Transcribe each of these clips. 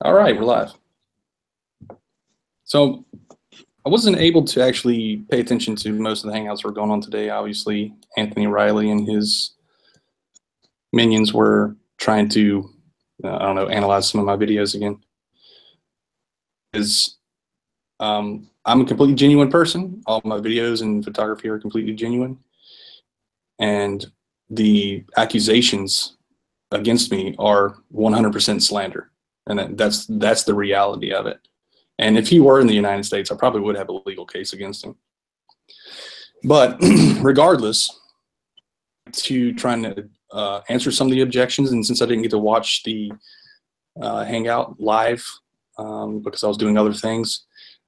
All right, we're live. So I wasn't able to actually pay attention to most of the hangouts that were going on today. Obviously, Anthony Riley and his minions were trying to, I don't know, analyze some of my videos again. I'm a completely genuine person. All my videos and photography are completely genuine. And the accusations against me are 100% slander. And that's the reality of it. And if he were in the United States, I probably would have a legal case against him. But regardless, to trying to answer some of the objections, and since I didn't get to watch the hangout live because I was doing other things,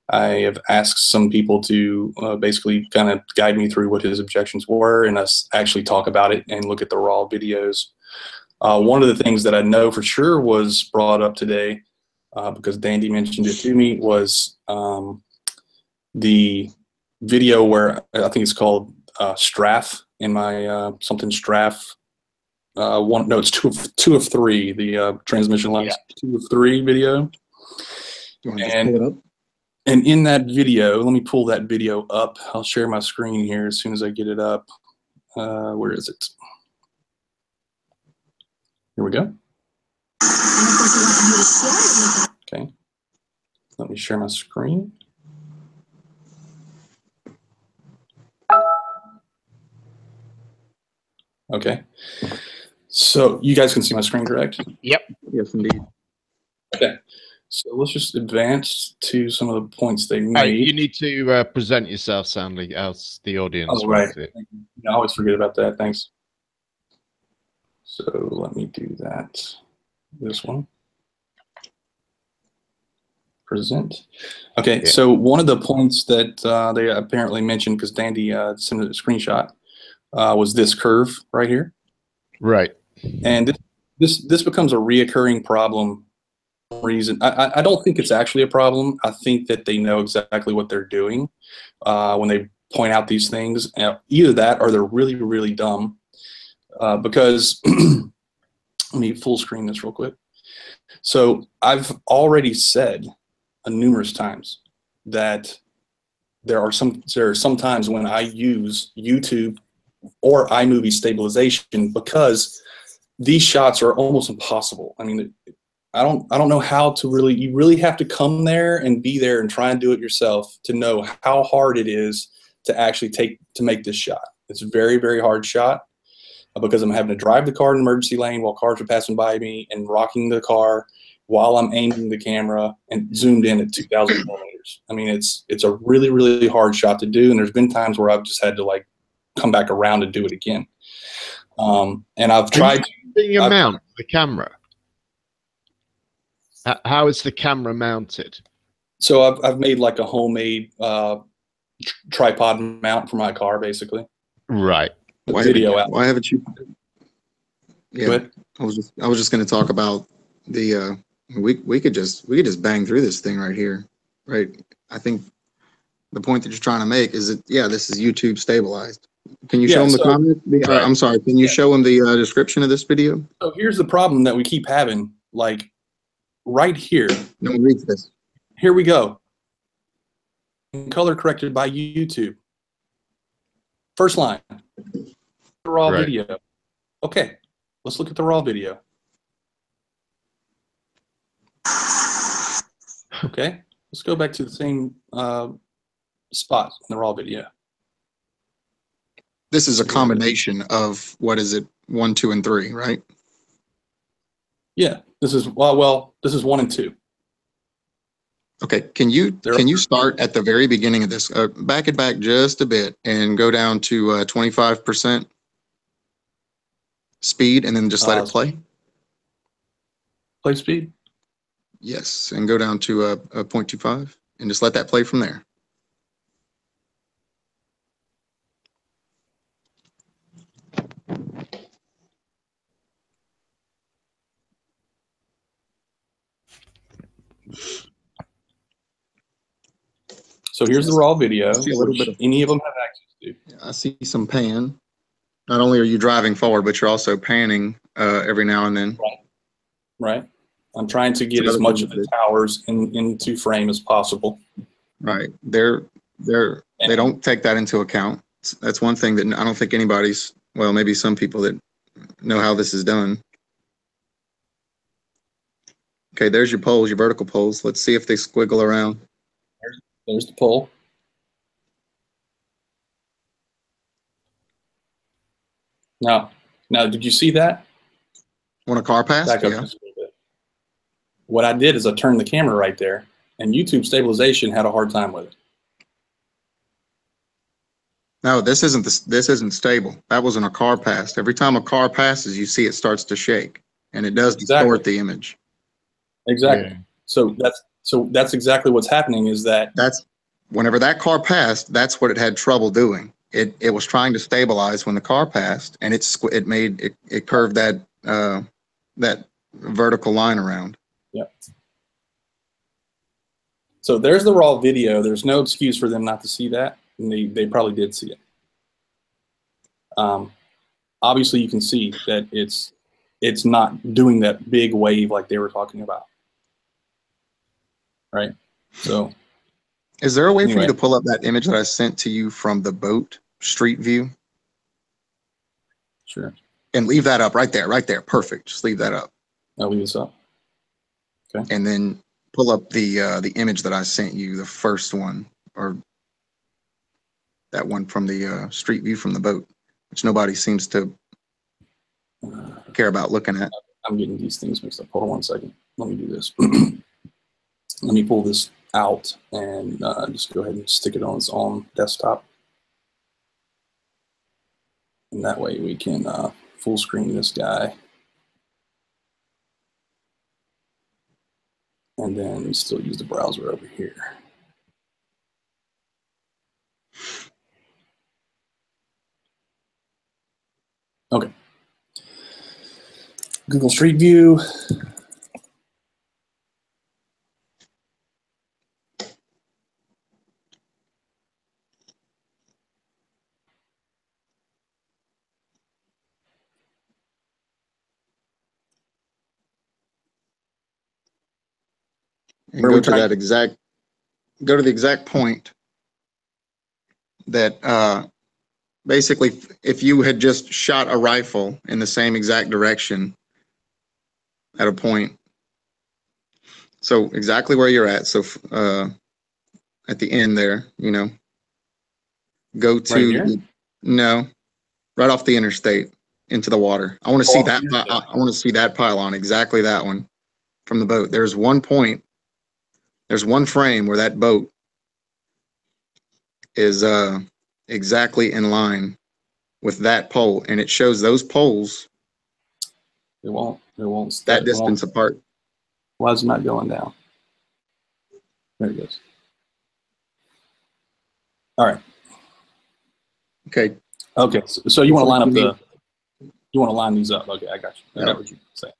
I have asked some people to basically kind of guide me through what his objections were and us actually talk about it and look at the raw videos. One of the things that I know for sure was brought up today, because Dandy mentioned it to me, was the video where I think it's called Straff in my something Straff. No, it's two of three. The transmission lines, yeah. 2 of 3 video. You want to just pull it up? And in that video, let me pull that video up. I'll share my screen here as soon as I get it up. Where is it? Here we go. Okay. Let me share my screen. Okay. So you guys can see my screen, correct? Yep. Yes, indeed. Okay. So let's just advance to some of the points they made. You need to present yourself, Sandy, else the audience. Oh, right. I always forget about that. Thanks. So let me do that. This one. Present. Okay, yeah. So one of the points that they apparently mentioned, because Dandy sent a screenshot, was this curve right here. Right. And this becomes a reoccurring problem. Reason I don't think it's actually a problem. I think that they know exactly what they're doing when they point out these things. Either that or they're really, really dumb. Because let me full screen this real quick. So I've already said numerous times that there are some times when I use YouTube or iMovie stabilization because these shots are almost impossible. I mean, I don't know how to really. You really have to come there and be there and try and do it yourself to know how hard it is to actually make this shot. It's a very, very hard shot because I'm having to drive the car in an emergency lane while cars are passing by me and rocking the car while I'm aiming the camera and zoomed in at 2,000 millimeters. I mean, it's a really, really hard shot to do, and there's been times where I've just had to like come back around and do it again. And I've tried to mount the camera. How is the camera mounted? So I've made like a homemade tripod mount for my car, basically. Right. Why haven't you? Yeah, I was just going to talk about the. We could just bang through this thing right here, right? I think the point that you're trying to make is that this is YouTube stabilized. Can you show them the comment? Right. I'm sorry. Can you show them the description of this video? So here's the problem that we keep having, like. Right here. No one reads this. Here we go. Color corrected by YouTube. First line. Raw video. Okay, let's look at the raw video. Okay, let's go back to the same spot in the raw video. This is a combination of, what is it, 1, 2, and 3, right? Yeah, this is this is 1 and 2. Okay, can you start at the very beginning of this? Back it back just a bit and go down to 25% speed, and then just let it play. Play speed. Yes, and go down to a 0.25, and just let that play from there. So here's the raw video, which any of them have access to. I see some pan. Not only are you driving forward, but you're also panning every now and then. Right. I'm trying to get as much of the towers into frame as possible. Right. They don't take that into account. That's one thing that I don't think anybody's, well, maybe some people that know how this is done. Okay, there's your poles, your vertical poles. Let's see if they squiggle around. There's the pole. Now, did you see that? When a car passed? Back up Yeah. just a little bit. What I did is I turned the camera right there, and YouTube stabilization had a hard time with it. No, this isn't stable. That wasn't a car passed. Every time a car passes, you see it starts to shake, and it does distort the image. Exactly. Yeah. So that's exactly what's happening. Is that whenever that car passed, that's what it had trouble doing. It was trying to stabilize when the car passed, and it curved that vertical line around. Yep. So there's the raw video. There's no excuse for them not to see that, and they probably did see it. Obviously, you can see that it's not doing that big wave like they were talking about, right? So, is there a way for you to pull up that image that I sent to you from the boat street view? Sure. And leave that up right there, right there. Perfect. Just leave that up. I'll leave this up. Okay. And then pull up the image that I sent you, the first one, or that one from the street view from the boat, which nobody seems to care about looking at. I'm getting these things mixed up. Hold on one second. Let me do this. Let me pull this out and just go ahead and stick it on its own desktop. And that way we can full screen this guy. And then still use the browser over here. Okay. Google Street View. And go to the exact point that basically, if you had just shot a rifle in the same exact direction at a point, so exactly where you're at, so at the end there, you know, go to, no, right off the interstate into the water. I want to see that. I want to see that pylon, exactly that one from the boat. There's one point, there's one frame where that boat is exactly in line with that pole, and it shows those poles. It won't that distance apart. Why is it not going down? There it goes. All right. Okay. Okay. So you want to line up you want to line these up. Okay, I got you. I got what you say.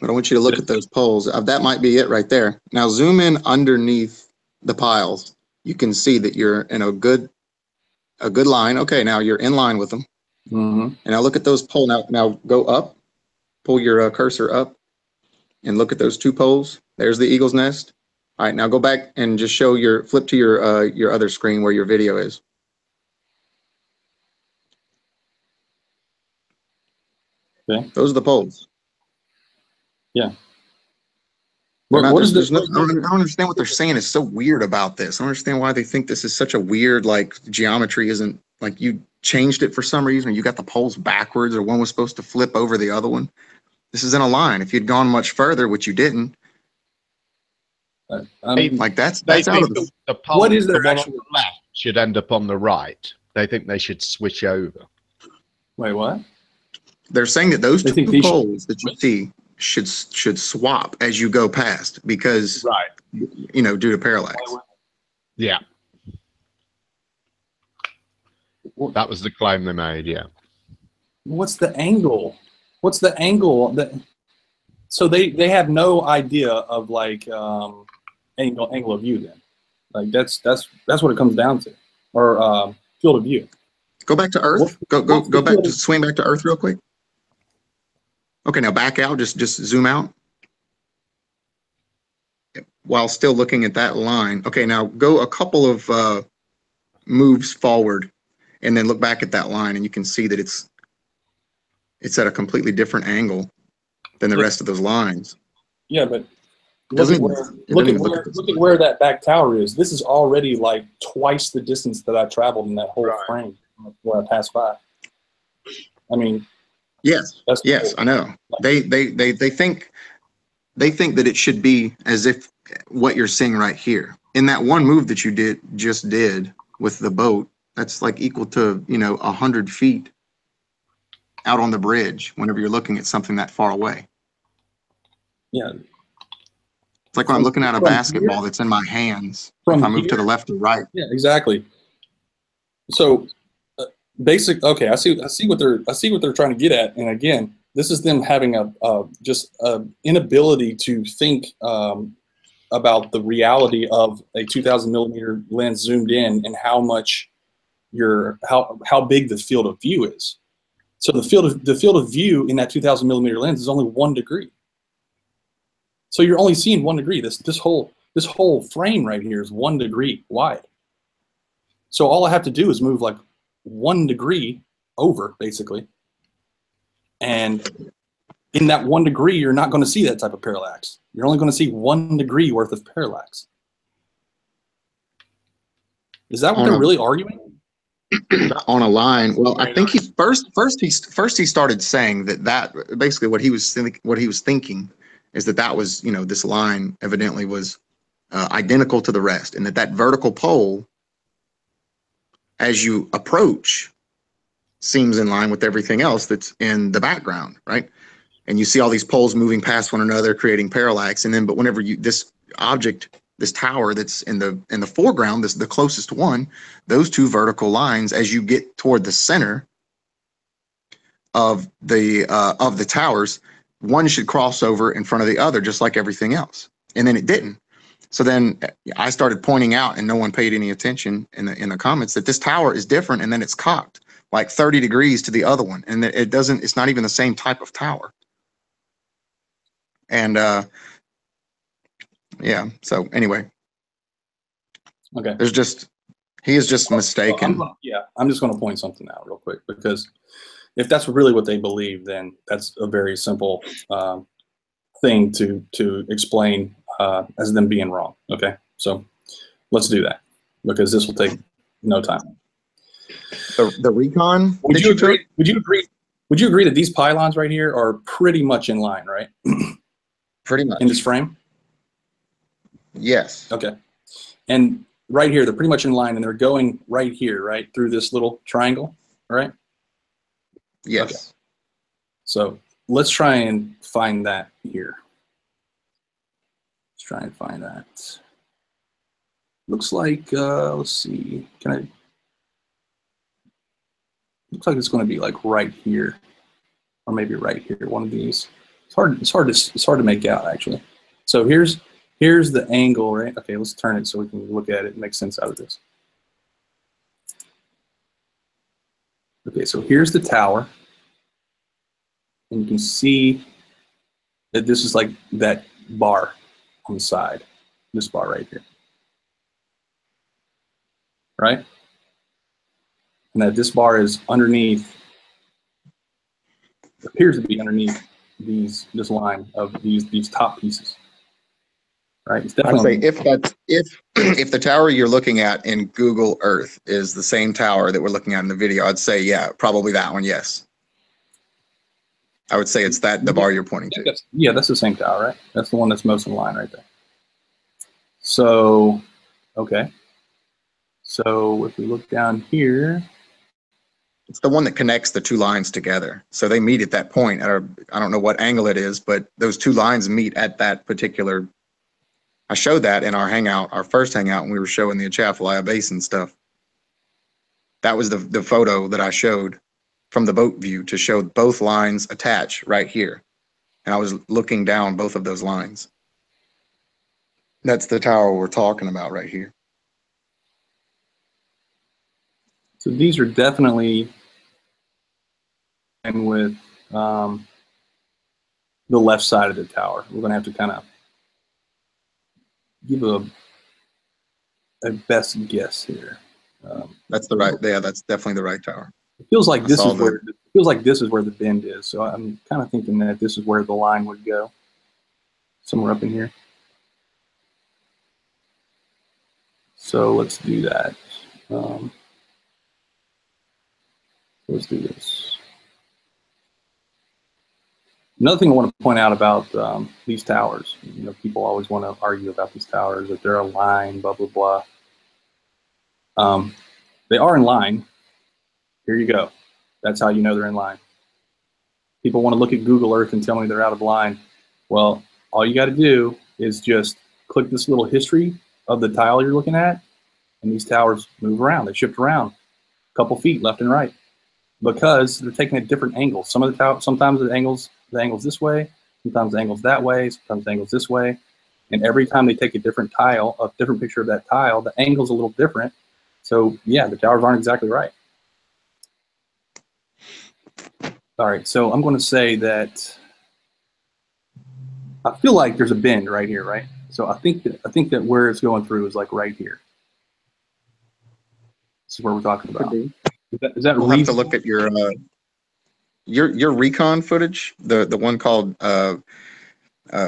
But I want you to look at those poles. That might be it right there. Now zoom in underneath the piles. You can see that you're in a good line. Okay, now you're in line with them. Mm-hmm. And now look at those poles. Now go up, pull your cursor up, and look at those two poles. There's the eagle's nest. All right, now go back and just flip to your other screen where your video is. Okay. Those are the poles. Yeah. I don't understand what they're saying is so weird about this. I don't understand why they think this is such a weird, like, geometry isn't, like, you changed it for some reason, or you got the poles backwards, or one was supposed to flip over the other one. This is in a line. If you'd gone much further, which you didn't, like that's out of the pole. What is the their one actual on the left should end up on the right. They think they should switch over. Wait, what? They're saying that those two poles that you see should swap as you go past because, right, you know, due to parallax. Yeah. That was the claim they made, yeah. What's the angle? What's the angle? So they have no idea of, like, angle of view then. Like that's what it comes down to. Or field of view. Go back to Earth. Go back to swing back to Earth real quick. Okay, now back out, just zoom out. While still looking at that line. Okay, now go a couple of moves forward and then look back at that line, and you can see that it's at a completely different angle than the rest of those lines. Yeah, but look at where that back tower is. This is already like twice the distance that I traveled in that whole frame where I passed by. I mean, yes, yes, I know. They think that it should be as if what you're seeing right here in that one move that you just did with the boat. That's like equal to 100 feet out on the bridge. Whenever you're looking at something that far away. Yeah. It's like when I'm looking at a basketball that's in my hands. If I move to the left or right. Yeah, exactly. So okay, I see what they're trying to get at. And again, this is them having just inability to think about the reality of a 2,000 millimeter lens zoomed in and how much how big the field of view is. So the field of view in that 2,000 millimeter lens is only 1 degree. So you're only seeing 1 degree. This whole frame right here is 1 degree wide. So all I have to do is move like 1 degree over, basically. And in that 1 degree, you're not going to see that type of parallax. You're only going to see 1 degree worth of parallax. Is that what they're really arguing? On a line. Well, I think he first he started saying that basically what he was thinking is that was, this line evidently was identical to the rest, and that vertical pole, as you approach, seems in line with everything else that's in the background, right? And you see all these poles moving past one another, creating parallax. And then, but whenever this object, this tower that's in the foreground, the closest one, those two vertical lines, as you get toward the center of the towers, one should cross over in front of the other, just like everything else. And then it didn't. So then I started pointing out, and no one paid any attention in the comments, that this tower is different, and then it's cocked like 30 degrees to the other one, and it's not even the same type of tower. And yeah, so anyway, okay, he is just mistaken. I'm just going to point something out real quick, because if that's really what they believe, then that's a very simple thing to explain as them being wrong. Okay, so let's do that, because this will take no time. The recon. Would you agree? Would you agree that these pylons right here are pretty much in line, right? Pretty much in this frame. Yes. Okay. And right here, they're pretty much in line, and they're going right here, right through this little triangle, right? Yes. Okay. So let's try and find that here. Let's try and find that. Looks like, let's see, looks like it's going to be like right here, or maybe right here, one of these. It's hard to make out, actually. So here's the angle, right? Okay, let's turn it so we can look at it and make sense out of this. Okay, so here's the tower, and you can see that this is like that bar on the side, this bar right here, right? And that this bar is underneath, appears to be underneath this line of these top pieces, right? It's definitely, I'd say if the tower you're looking at in Google Earth is the same tower that we're looking at in the video, I'd say, yeah, probably that one. Yes, I would say it's the bar you're pointing to. Yeah, that's the same tower, right? That's the one that's most in line right there. So, okay. So if we look down here, it's the one that connects the two lines together. So they meet at that point at I don't know what angle it is, but those two lines meet at that particular. I showed that in our hangout, our first hangout, when we were showing the Atchafalaya Basin stuff. That was the photo that I showed from the boat view to show both lines attach right here. And I was looking down both of those lines. That's the tower we're talking about right here. So these are definitely and with the left side of the tower. We're going to have to kind of give a best guess here. That's the right. Yeah, that's definitely the right tower. It feels like this is where the bend is. So I'm kind of thinking that this is where the line would go, somewhere up in here. So let's do that. Let's do this. Another thing I want to point out about these towers, people always want to argue about these towers, that they're aligned, blah, blah, blah. They are in line. Here you go. That's how you know they're in line. People want to look at Google Earth and tell me they're out of line. Well, all you got to do is just click this little history of the tile you're looking at, and these towers move around. They shift around a couple feet left and right because they're taking at different angles. Some of the towers, sometimes the angles this way, sometimes the angles that way, sometimes the angles this way, and every time they take a different tile, a different picture of that tile, the angle's a little different. So yeah, the towers aren't exactly right. All right, so I'm going to say that I feel like there's a bend right here, right? So I think that where it's going through is like right here. This is where we're talking about. Is that we'll have to look at your recon footage, the one called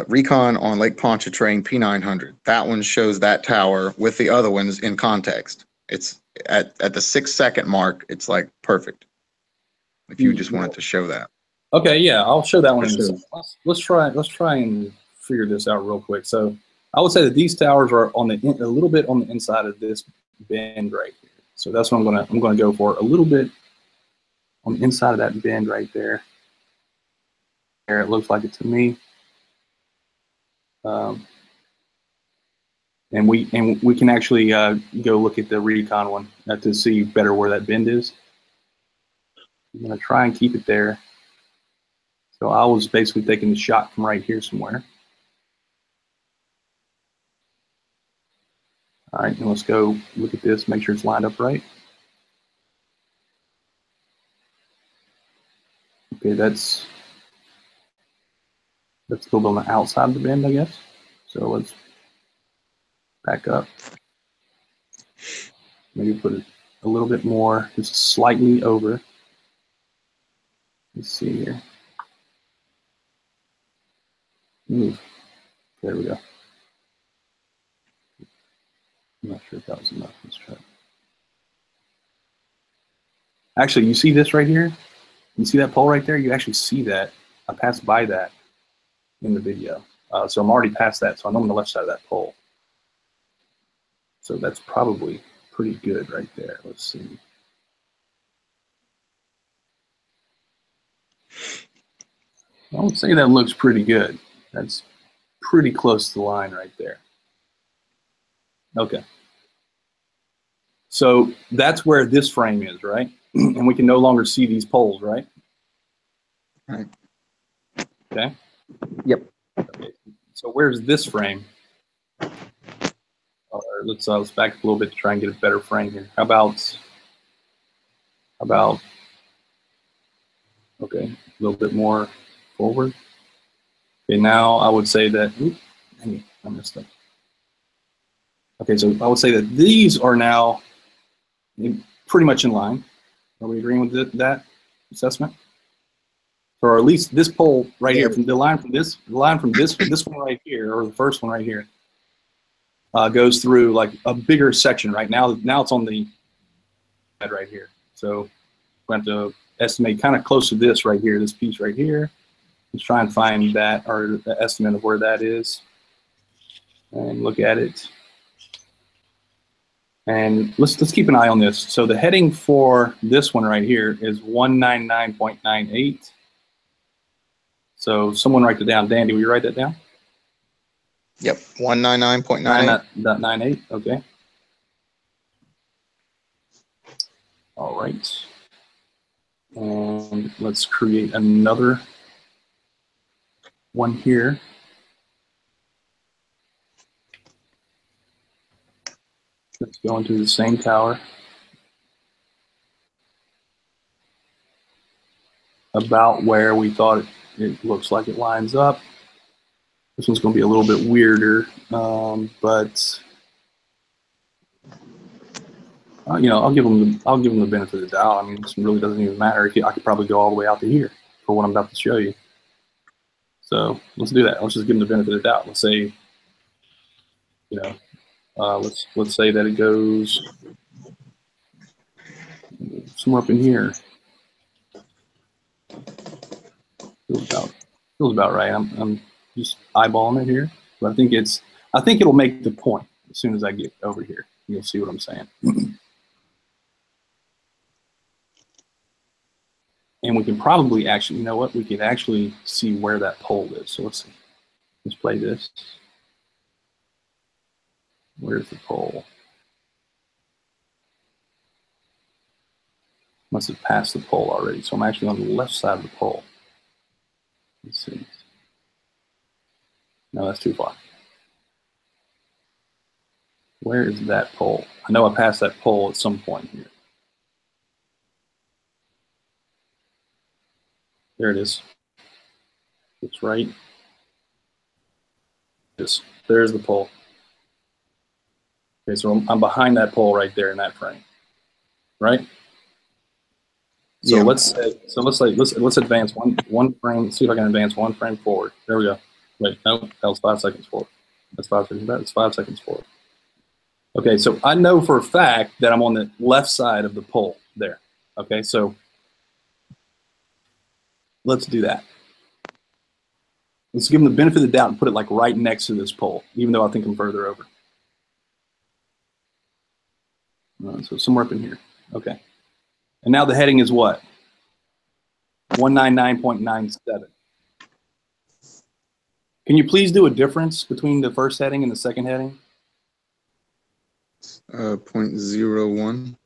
recon on Lake Pontchartrain P900. That one shows that tower with the other ones in context. It's at the 6-second mark. It's like perfect. If you just wanted to show that. Okay, yeah, I'll show that one. Let's try and figure this out real quick. So I would say that these towers are on a little bit on the inside of this bend right here. So that's what I'm gonna go for, a little bit on the inside of that bend right there. There, it looks like it to me. And we can actually go look at the recon one to see better where that bend is. I'm gonna try and keep it there. So I was basically taking the shot from right here somewhere. All right, and let's go look at this, make sure it's lined up right. Okay, that's a little bit on the outside of the bend, I guess. So let's back up. Maybe put it a little bit more, just slightly over. Let's see here. Move. There we go. I'm not sure if that was enough. Let's try. Actually, you see this right here? You see that pole right there? You actually see that. I passed by that in the video. So I'm already past that, so I'm on the left side of that pole. So that's probably pretty good right there. Let's see. I would say that looks pretty good. That's pretty close to the line right there. Okay. So that's where this frame is, right? And we can no longer see these poles, right? Right. Okay. Yep. Okay. So where's this frame? Let's back up a little bit to try and get a better frame here. How about okay, a little bit more forward. Okay, now I would say that, dang it, I messed up. Okay, so I would say that these are now pretty much in line. Are we agreeing with that assessment? Or at least this pole right here, from the line from this one right here, or the first one right here, goes through like a bigger section right now. Now it's on the head right here. So we have to estimate kind of close to this right here, this piece right here. Let's try and find that, or the estimate of where that is, and look at it. And let's keep an eye on this. So the heading for this one right here is 199.98. So someone write it down. Dandy, will you write that down? Yep, 199.98. Okay. All right. And let's create another one here. Let's go into the same tower. About where we thought it looks like it lines up. This one's going to be a little bit weirder, but you know, I'll give them the benefit of the doubt. I mean, this really doesn't even matter. I could probably go all the way out to here for what I'm about to show you. So let's do that. Let's just give them the benefit of the doubt. Let's say, you know, let's say that it goes somewhere up in here. Feels about right. I'm just eyeballing it here, but I think it'll make the point as soon as I get over here. You'll see what I'm saying. And we can probably actually, you know what? We can actually see where that pole is. So let's see. Let's play this. Where's the pole? Must have passed the pole already. So I'm actually on the left side of the pole. Let's see. No, that's too far. Where is that pole? I know I passed that pole at some point here. There it is. It's right. There's the pole. Okay, so I'm behind that pole right there in that frame, right? So yeah. let's advance one frame. Let's see if I can advance one frame forward. There we go. Wait, no, that was 5 seconds forward. That's 5 seconds back. It's 5 seconds forward. Okay, so I know for a fact that I'm on the left side of the pole there. Okay, so let's do that. Let's give them the benefit of the doubt and put it like right next to this pole, even though I think I'm further over. So somewhere up in here. Okay. And now the heading is what? 199.97. Can you please do a difference between the first heading and the second heading? 0.01.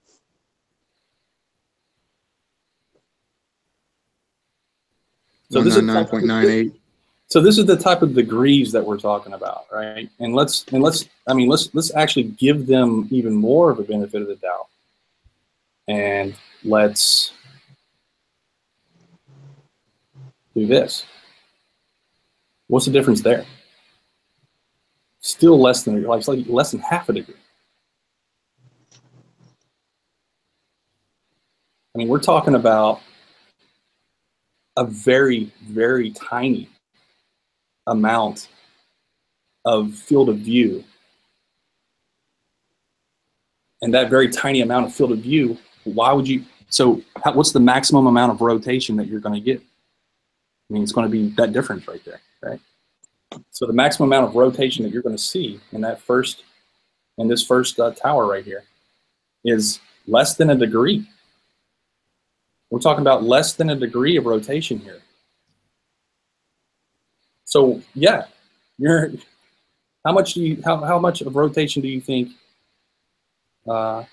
So this is 199.98. So this is the type of degrees that we're talking about, right? And let's actually give them even more of a benefit of the doubt. And let's do this. What's the difference there? Still less than, like less than half a degree. I mean, we're talking about a very, very tiny amount of field of view. And that very tiny amount of field of view, why would you, so what's the maximum amount of rotation that you're going to get? I mean, it's going to be that difference right there, right? So the maximum amount of rotation that you're going to see in this first tower right here is less than a degree. We're talking about less than a degree of rotation here. So yeah, how much of rotation do you think where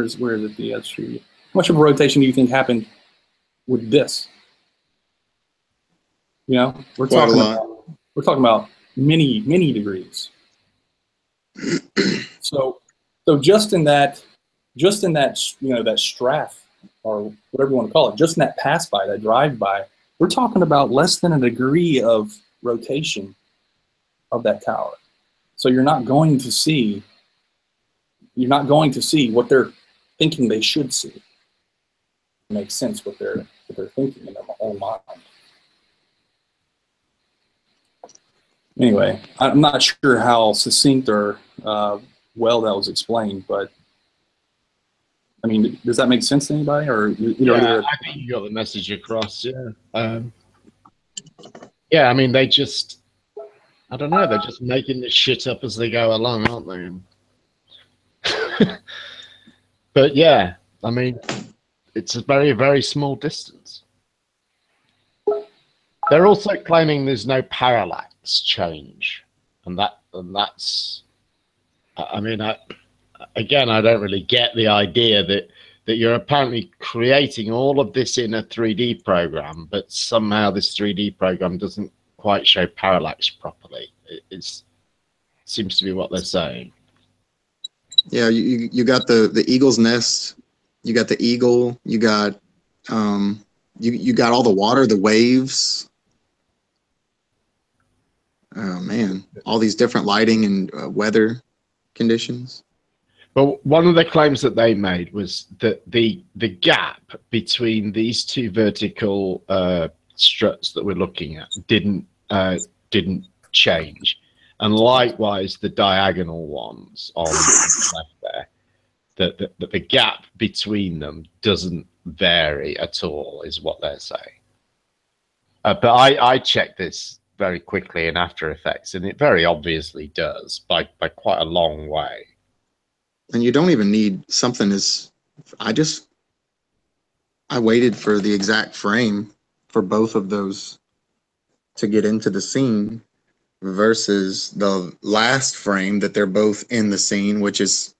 is it the tree? How much of a rotation do you think happened with this? You know, we're talking about many degrees. So just in that that strafe, or whatever you want to call it, just in that pass by, that drive by, we're talking about less than a degree of rotation of that tower. So you're not going to see what they're thinking they should see. It makes sense what they're thinking in their own mind. Anyway, I'm not sure how succinct or well that was explained, but I mean, does that make sense to anybody? Or yeah, I think you got the message across. Yeah, yeah. I mean, I don't know. They're just making this shit up as they go along, aren't they? But yeah, I mean, it's a very, very small distance. They're also claiming there's no parallax change, and that's. I mean, again, I don't really get the idea that you're apparently creating all of this in a 3D program, but somehow this 3D program doesn't quite show parallax properly. It seems to be what they're saying. Yeah, you got the eagle's nest, you got the eagle, you got You got all the water, the waves. Oh man, all these different lighting and weather conditions. But one of the claims that they made was that the gap between these two vertical struts that we're looking at didn't change, and likewise the diagonal ones on the left there, that the gap between them doesn't vary at all, is what they're saying. But I checked this very quickly in After Effects, and it very obviously does by quite a long way. And you don't even need something as, I waited for the exact frame for both of those to get into the scene versus the last frame that they're both in the scene, which is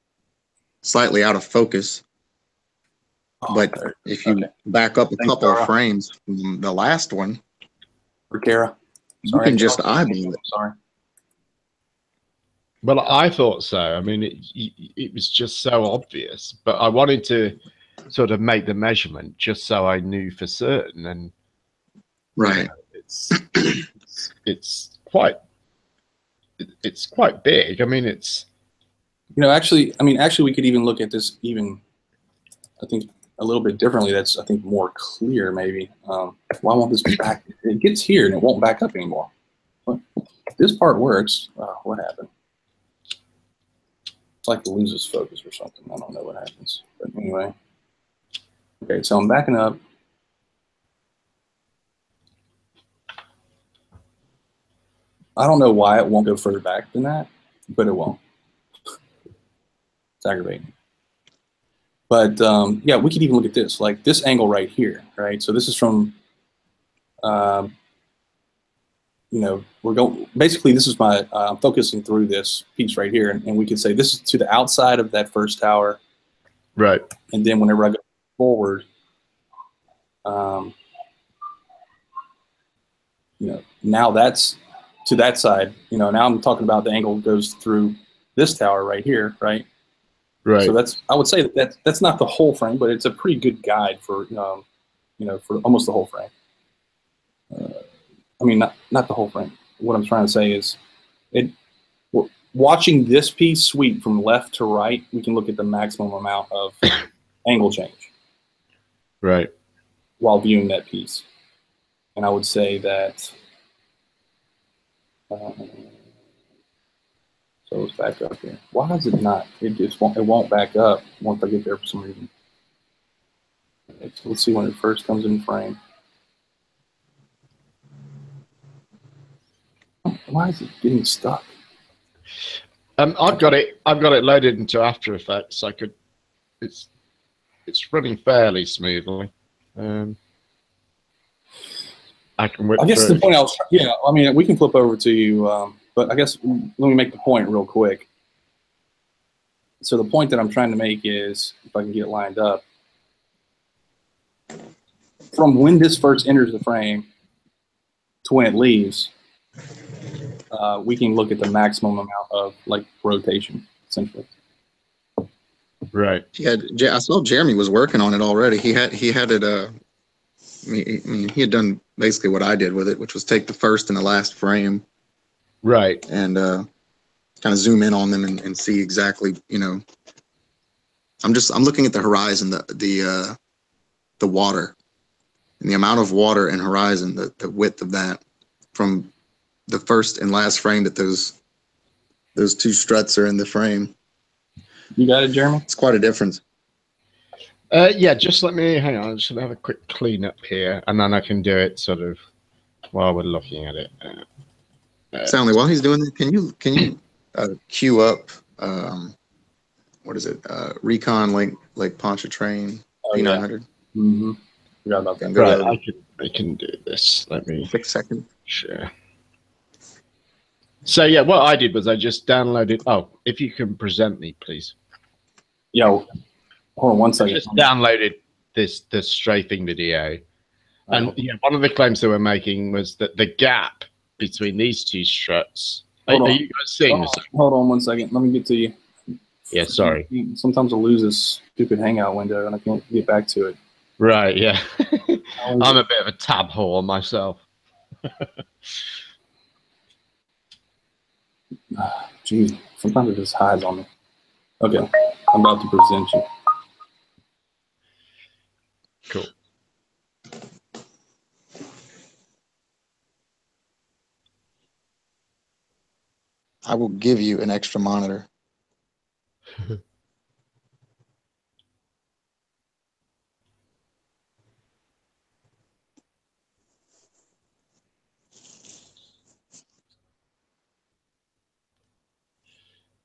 slightly out of focus. But if you back up a couple of frames from the last one, Kara, you can just eyeball it. Sorry. Well, I thought so. I mean, it was just so obvious, but I wanted to sort of make the measurement just so I knew for certain. And right, it's quite big. I mean, it's actually, we could even look at this I think a little bit differently. That's, I think, more clear maybe. Why won't this back? It gets here and it won't back up anymore. This part works. What happened? It's like it loses focus or something. I don't know what happens. But anyway. Okay, so I'm backing up. I don't know why it won't go further back than that, but it won't. It's aggravating. But yeah, we could even look at this, like this angle right here, right? So this is from, we're going, basically this is my, I'm focusing through this piece right here, and we could say this is to the outside of that first tower. Right. And then whenever I go forward, now that's to that side, now I'm talking about the angle goes through this tower right here, right? Right. So I would say that's not the whole frame, but it's a pretty good guide for, for almost the whole frame. I mean, not the whole frame. What I'm trying to say is, watching this piece sweep from left to right, we can look at the maximum amount of angle change. Right. While viewing that piece. And I would say that, so it's back up here. Why is it not? It won't back up once I get there for some reason. Okay, so let's see when it first comes in frame. Why is it getting stuck? I've got it loaded into After Effects. It's running fairly smoothly. I can whip I guess through. the point I mean, we can flip over to you, but I guess let me make the point real quick. So the point that I'm trying to make is, if I can get it lined up, from when this first enters the frame to when it leaves, we can look at the maximum amount of rotation, essentially. Right. Yeah, I saw Jeremy was working on it already. He had it. I mean, he had done basically what I did with it, which was take the first and the last frame, right, and kind of zoom in on them and see exactly. I'm looking at the horizon, the water, and the amount of water and horizon, the width of that from the first and last frame that those two struts are in the frame. You got it, Jeremy? It's quite a difference. Yeah, just let me hang on. I should have a quick clean up here, and then I can do it sort of while we're looking at it. Stanley, while he's doing that, can you queue up what is it? Recon Lake Pontchartrain P900. Yeah. Mm-hmm. Forgot about that. Right, I can do this. Let me 6 seconds. Sure. So yeah, what I did was I just downloaded. Oh, if you can present me, please. Yeah. Hold on one second. I just downloaded the strafing video, and yeah, one of the claims they were making was that the gap between these two struts. Are you guys seeing this? Hold on 1 second. Let me get to you. Yeah, sorry. Sometimes I lose this stupid Hangout window and I can't get back to it. Right, yeah. I'm a bit of a tab whore myself. Geez, sometimes it just hides on me. Okay, I'm about to present you. Cool. I will give you an extra monitor.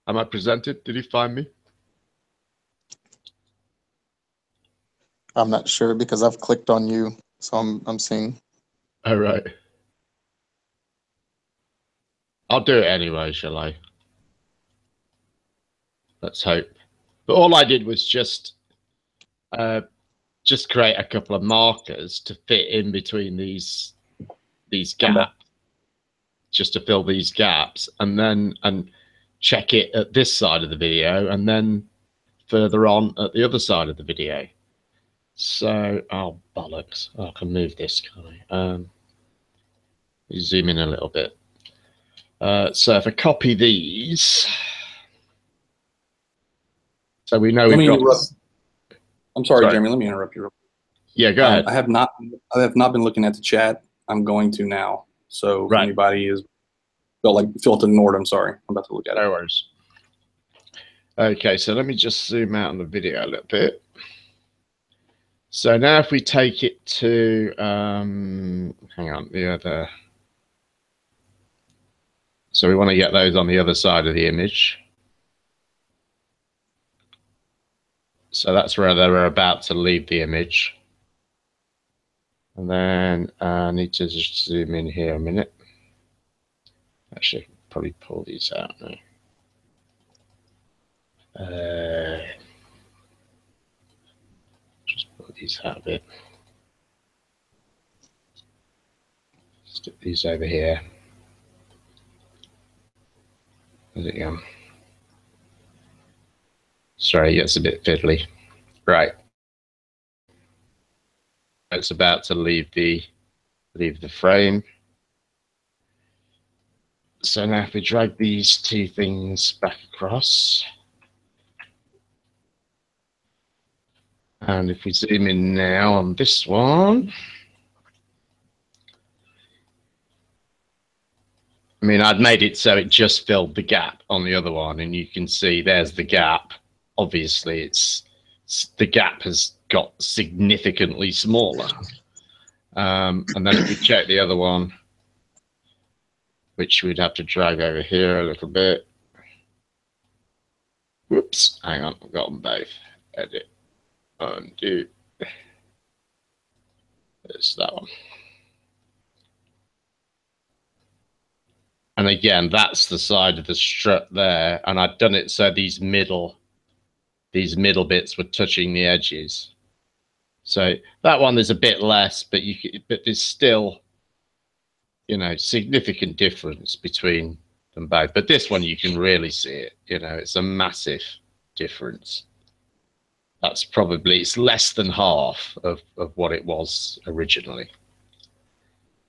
Am I presented? Did he find me? I'm not sure because I've clicked on you, so I'm seeing. Oh, right. I'll do it anyway, shall I? Let's hope. But all I did was just create a couple of markers to fit in between these gaps, just to fill these gaps, and check it at this side of the video, and then further on at the other side of the video. So, oh bollocks! Oh, I can move this, can I? Zoom in a little bit. So if I copy these, so we know we've got. I'm sorry, Jeremy. Let me interrupt you. Yeah, go ahead. I have not been looking at the chat. I'm going to now. So if anybody felt ignored, I'm sorry. I'm about to look at it. No worries. Okay, so let me just zoom out on the video a little bit. So now if we take it to, hang on, the other. So we want to get those on the other side of the image. So that's where they're about to leave the image. And then I need to just zoom in here a minute. Actually, probably pull these out now. Just pull these out a bit. Stick these over here. There you go. Sorry, it's a bit fiddly. Right. It's about to leave the frame. So now if we drag these two things back across, and if we zoom in now on this one, I mean, I'd made it so it just filled the gap on the other one, and you can see there's the gap. Obviously, the gap has got significantly smaller. And then if we check the other one, which we'd have to drag over here a little bit. Whoops, hang on, I've got them both. Edit, undo. There's that one. And again, that's the side of the strut there. And I'd done it so these middle bits were touching the edges. So that one there's a bit less, but there's still, you know, significant difference between them both. But this one you can really see it. You know, it's a massive difference. That's it's less than half of what it was originally.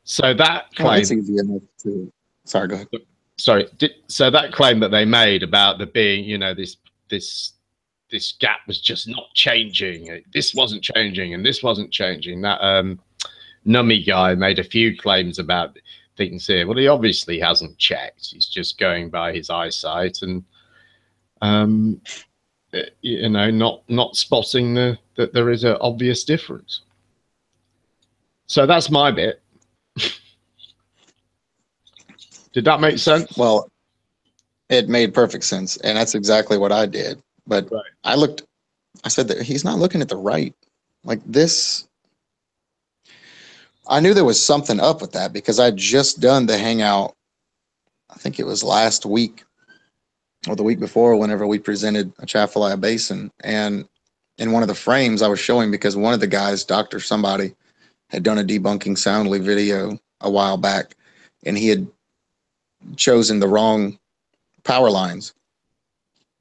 So that claim. That's easy enough to. Sorry, go ahead. Sorry. So that claim that they made about there being, you know, this gap was just not changing. This wasn't changing, and this wasn't changing. That Nummy guy made a few claims about things here. Well, he obviously hasn't checked. He's just going by his eyesight and, you know, not spotting that there is an obvious difference. So that's my bit. Did that make sense? Well, it made perfect sense, and that's exactly what I did. But I said that he's not looking at the right. Like this, I knew there was something up with that because I'd just done the hangout, I think it was last week or the week before, whenever we presented a Atchafalaya Basin. And in one of the frames I was showing, because one of the guys, Dr. Somebody, had done a Debunking Soundly video a while back, and he had chosen the wrong power lines.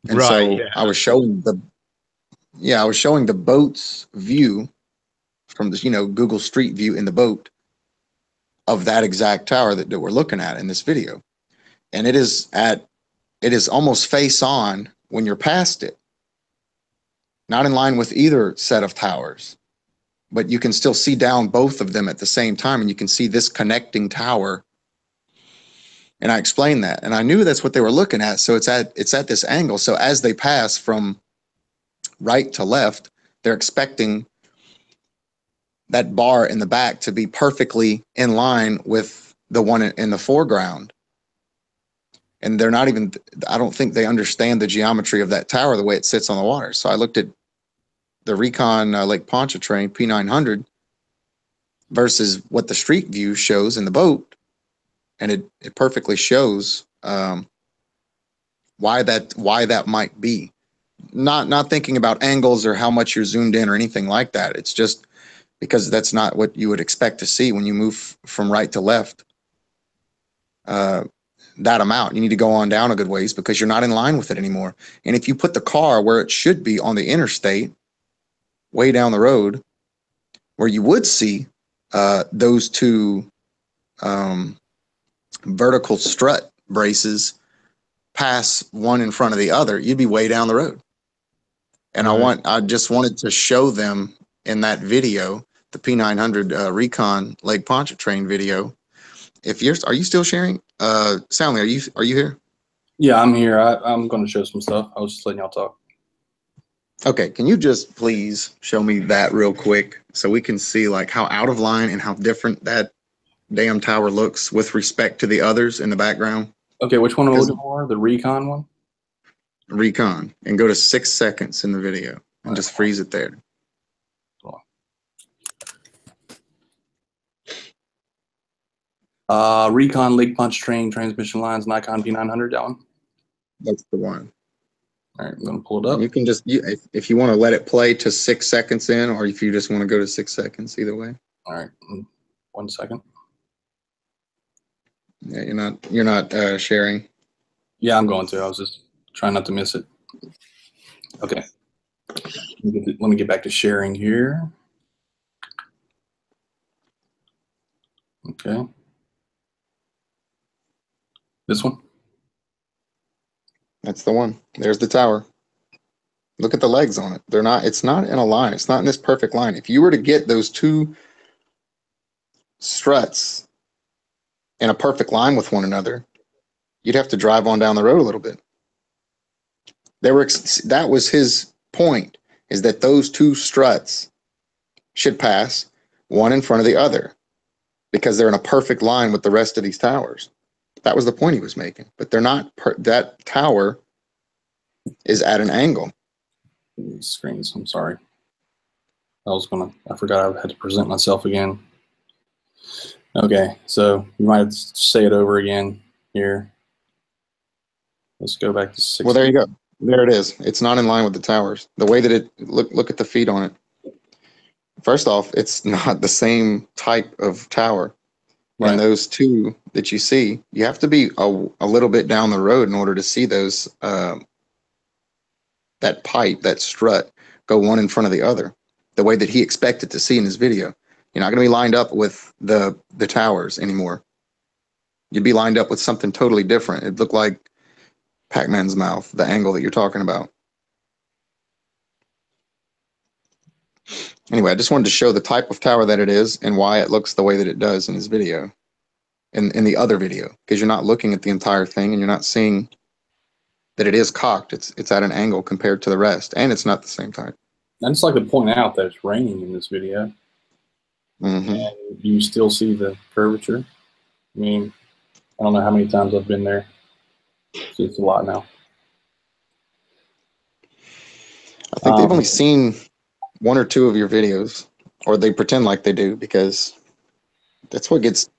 And so I was showing the boat's view from the, Google Street View in the boat of that exact tower that we're looking at in this video. And it is almost face on when you're past it. Not in line with either set of towers, but you can still see down both of them at the same time, and you can see this connecting tower. And I explained that, and I knew that's what they were looking at. So it's at this angle. So as they pass from right to left, they're expecting that bar in the back to be perfectly in line with the one in the foreground. And they're not even, I don't think they understand the geometry of that tower, the way it sits on the water. So I looked at the Recon Lake Pontchartrain P900 versus what the Street View shows in the boat. And it perfectly shows why that might be. Not thinking about angles or how much you're zoomed in or anything like that. It's just because that's not what you would expect to see when you move from right to left. That amount, you need to go on down a good ways because you're not in line with it anymore. And if you put the car where it should be on the interstate, way down the road, where you would see those two vertical strut braces pass one in front of the other, you'd be way down the road. And I just wanted to show them in that video, the P900 Recon Lake Pontchartrain video. Are you still sharing? Soundly, are you here? Yeah, I'm here. I'm going to show some stuff. I was just letting y'all talk. Okay, can you just please show me that real quick so we can see like how out of line and how different that damn tower looks with respect to the others in the background? Okay, which one am I looking for? The Recon one? Recon, and go to 6 seconds in the video and just freeze it there. Recon Lake Pontchartrain transmission lines, Nikon P900, that one? That's the one. All right, I'm going to pull it up. You can just, if you want to let it play to 6 seconds in, or if you just want to go to 6 seconds, either way. All right, 1 second. Yeah, you're not sharing. Yeah, I'm going to. I was just trying not to miss it. Okay. Let me get back to sharing here. Okay. This one? That's the one. There's the tower. Look at the legs on it. It's not in a line. It's not in this perfect line. If you were to get those two struts in a perfect line with one another, you'd have to drive on down the road a little bit. That was his point, is that those two struts should pass one in front of the other because they're in a perfect line with the rest of these towers. That was the point he was making, but they're not. That tower is at an angle. Screens, I'm sorry. I forgot I had to present myself again. Okay, so you might say it over again here. Let's go back to 6. Well, there you go. There it is. It's not in line with the towers. The way that it look at the feet on it. First off, it's not the same type of tower. Right. And those two that you see, you have to be a little bit down the road in order to see those that pipe, that strut, go one in front of the other, the way that he expected to see in his video. You're not going to be lined up with the towers anymore. You'd be lined up with something totally different. It'd look like Pac-Man's mouth, the angle that you're talking about. Anyway, I just wanted to show the type of tower that it is and why it looks the way that it does in his video, in the other video, because you're not looking at the entire thing and you're not seeing that it is cocked. It's at an angle compared to the rest, and it's not the same type. I'd just like to point out that it's raining in this video. Mm-hmm. And you still see the curvature. I mean, I don't know how many times I've been there. It's a lot now. I think they've only seen 1 or 2 of your videos, or they pretend like they do, because that's what gets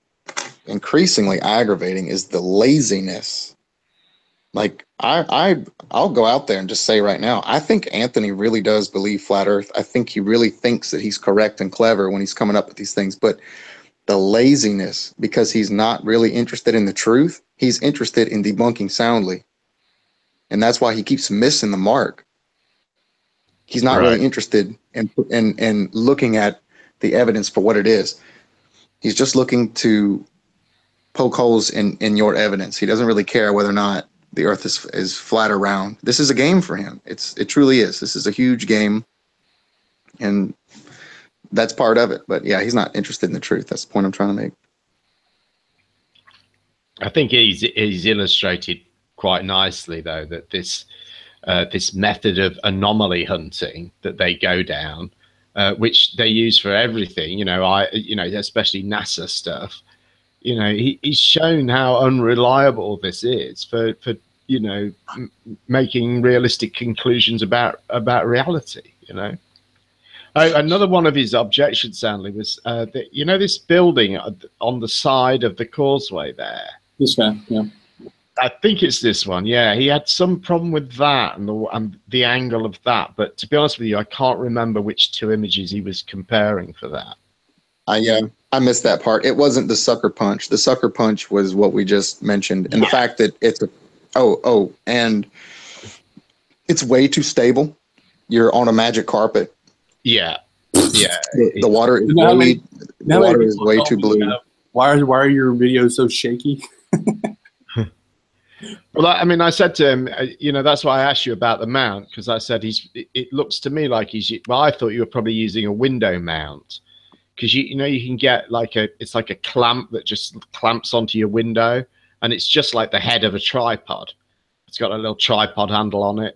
increasingly aggravating is the laziness. Like I'll go out there and just say right now, I think Anthony really does believe flat Earth. I think he really thinks that he's correct and clever when he's coming up with these things, but the laziness, because he's not really interested in the truth, he's interested in debunking soundly. And that's why he keeps missing the mark. He's not really interested in looking at the evidence for what it is. He's just looking to poke holes in your evidence. He doesn't really care whether or not the Earth is flat or round. This is a game for him. It truly is. This is a huge game, and that's part of it. But yeah, he's not interested in the truth. That's the point I'm trying to make. I think he's illustrated quite nicely, though, that this method of anomaly hunting that they go down, which they use for everything, especially NASA stuff. He's shown how unreliable this is for making realistic conclusions about reality. Another one of his objections, Stanley, was that this building on the side of the causeway there. This guy, yeah. I think it's this one. Yeah, he had some problem with that and the angle of that. But to be honest with you, I can't remember which two images he was comparing for that. I missed that part. It wasn't the sucker punch. The sucker punch was what we just mentioned, and the fact that it's and it's way too stable. You're on a magic carpet. Yeah. The water is way too blue. Why are your videos so shaky? Well, I said to him, that's why I asked you about the mount, because I said it looks to me like I thought you were probably using a window mount, because you can get it's like a clamp that just clamps onto your window, and it's just like the head of a tripod. It's got a little tripod handle on it,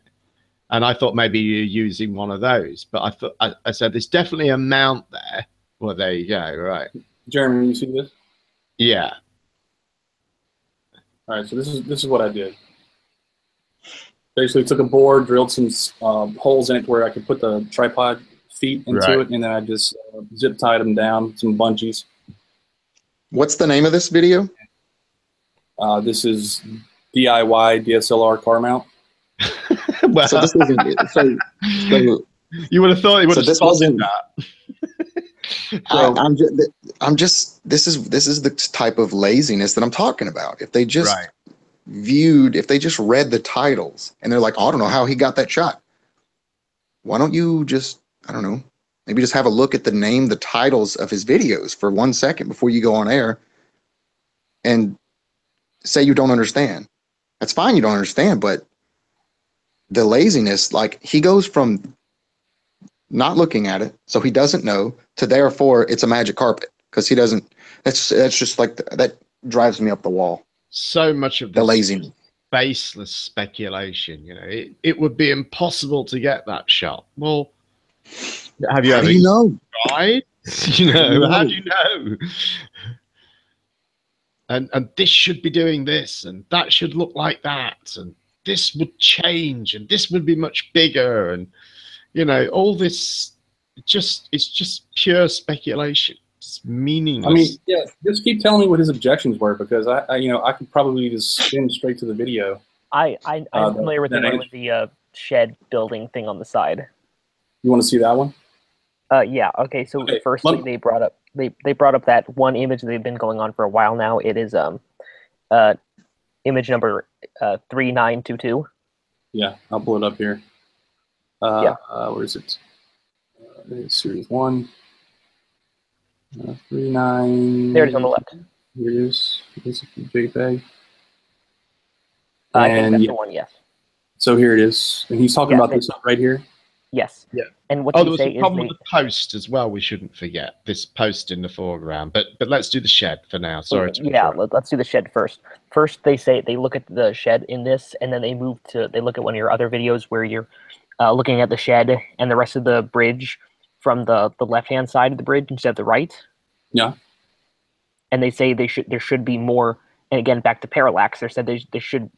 and I thought maybe you're using one of those, but I said there's definitely a mount there. Well, there you go, right? Jeremy, you see this? Yeah. All right, so this is what I did. Basically, took a board, drilled some holes in it where I could put the tripod feet into it, and then I just zip tied them down, some bungees. What's the name of this video? This is DIY DSLR car mount. Well, so this isn't. So you would have thought he would have spotted that. I'm just this is the type of laziness that I'm talking about. If they just if they just read the titles and they're like, oh, I don't know how he got that shot. Why don't you just, I don't know, maybe just have a look at the titles of his videos for 1 second before you go on air and say you don't understand. That's fine, you don't understand, but the laziness, like he goes from not looking at it, so he doesn't know, to therefore it's a magic carpet, because he doesn't. That's just like that drives me up the wall. So much of the laziness, baseless speculation. It would be impossible to get that shot. Well, have you ever tried? How do you know? And this should be doing this, and that should look like that, and this would change, and this would be much bigger, and all this it's just pure speculation. It's meaningless. Just keep telling me what his objections were, because I could probably just spin straight to the video. I'm familiar with the shed building thing on the side. You want to see that one? Yeah. Okay. So firstly, they brought up that one image they've been going on for a while now. It is image number 3922. Yeah, I'll pull it up here. Where is it? Series 1. 39. There it is on the left. Here it is. It's a JPEG. I think that's the one, yes. So here it is. And he's talking about this right here? Yes. Yeah. And what there you was say a problem is with the post as well, we shouldn't forget. This post in the foreground. But let's do the shed for now. Sorry. Let's do the shed first. First, they say they look at the shed in this, and then they look at one of your other videos where you're looking at the shed and the rest of the bridge from the left-hand side of the bridge instead of the right. Yeah. And they say there should be more. And again, back to parallax, they said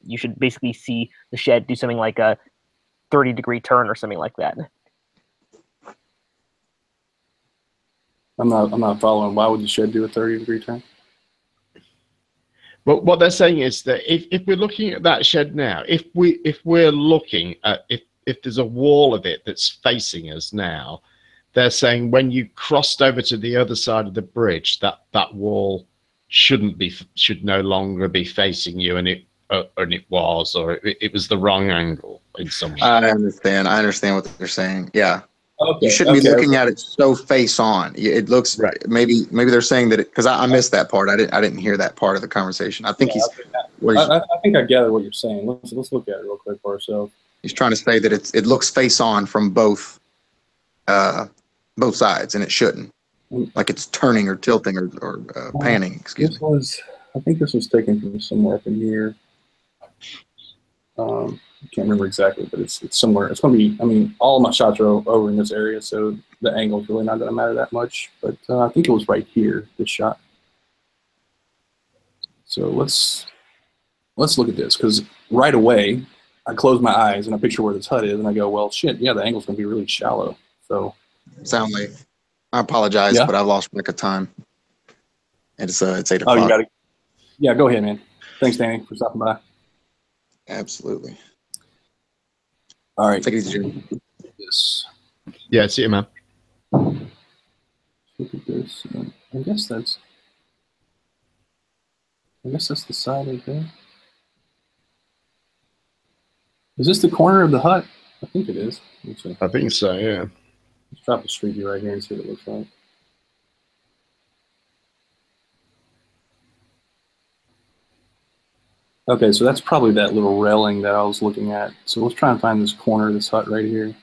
you should basically see the shed do something like a 30-degree turn or something like that. I'm not following. Why would the shed do a 30-degree turn? Well, what they're saying is that if we're looking at that shed now, if we're looking at if there's a wall of it that's facing us now, they're saying when you crossed over to the other side of the bridge, that wall should no longer be facing you, and it was the wrong angle in some way. I understand what they're saying. Yeah. You shouldn't be looking at it so face on. It looks Right. maybe they're saying that because I missed that part. I didn't hear that part of the conversation. I think I think I gather what you're saying. Let's look at it real quick for ourselves. he's trying to say that it looks face on from both sides, and it shouldn't. Like it's turning or tilting or panning. Excuse me. I think this was taken from somewhere up in here. I can't remember exactly, but it's somewhere. It's going to be, I mean, all of my shots are over in this area, so the angle is really not going to matter that much. But I think it was right here, this shot. So let's look at this, because right away, I close my eyes and I picture where this hut is, and I go, well, shit, yeah, the angle's going to be really shallow. So, Sound late. I apologize, but I've lost track of time. And it's 8 o'clock. Oh, you got it. Yeah, go ahead, man. Thanks, Danny, for stopping by. Absolutely. All right. Take it easy, Jim. This. Yeah, see you, man. Look at this. I guess that's the side right there. Is this the corner of the hut? I think it is. I think so, yeah. Let's drop the street view right here and see what it looks like. Okay, so that's probably that little railing that I was looking at. So let's try and find this corner of this hut right here.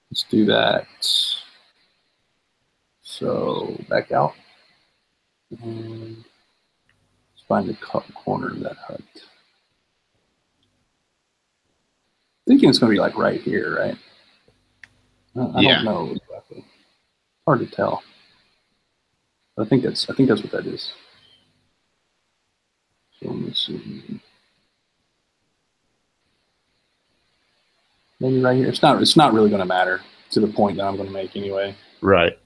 Let's do that. So back out. And let's find the corner of that hut. Thinking it's going to be like right here, right? I don't know exactly. Hard to tell. But I think that's what that is. So let me see. Maybe right here. It's not really going to matter to the point that I'm going to make anyway. Right.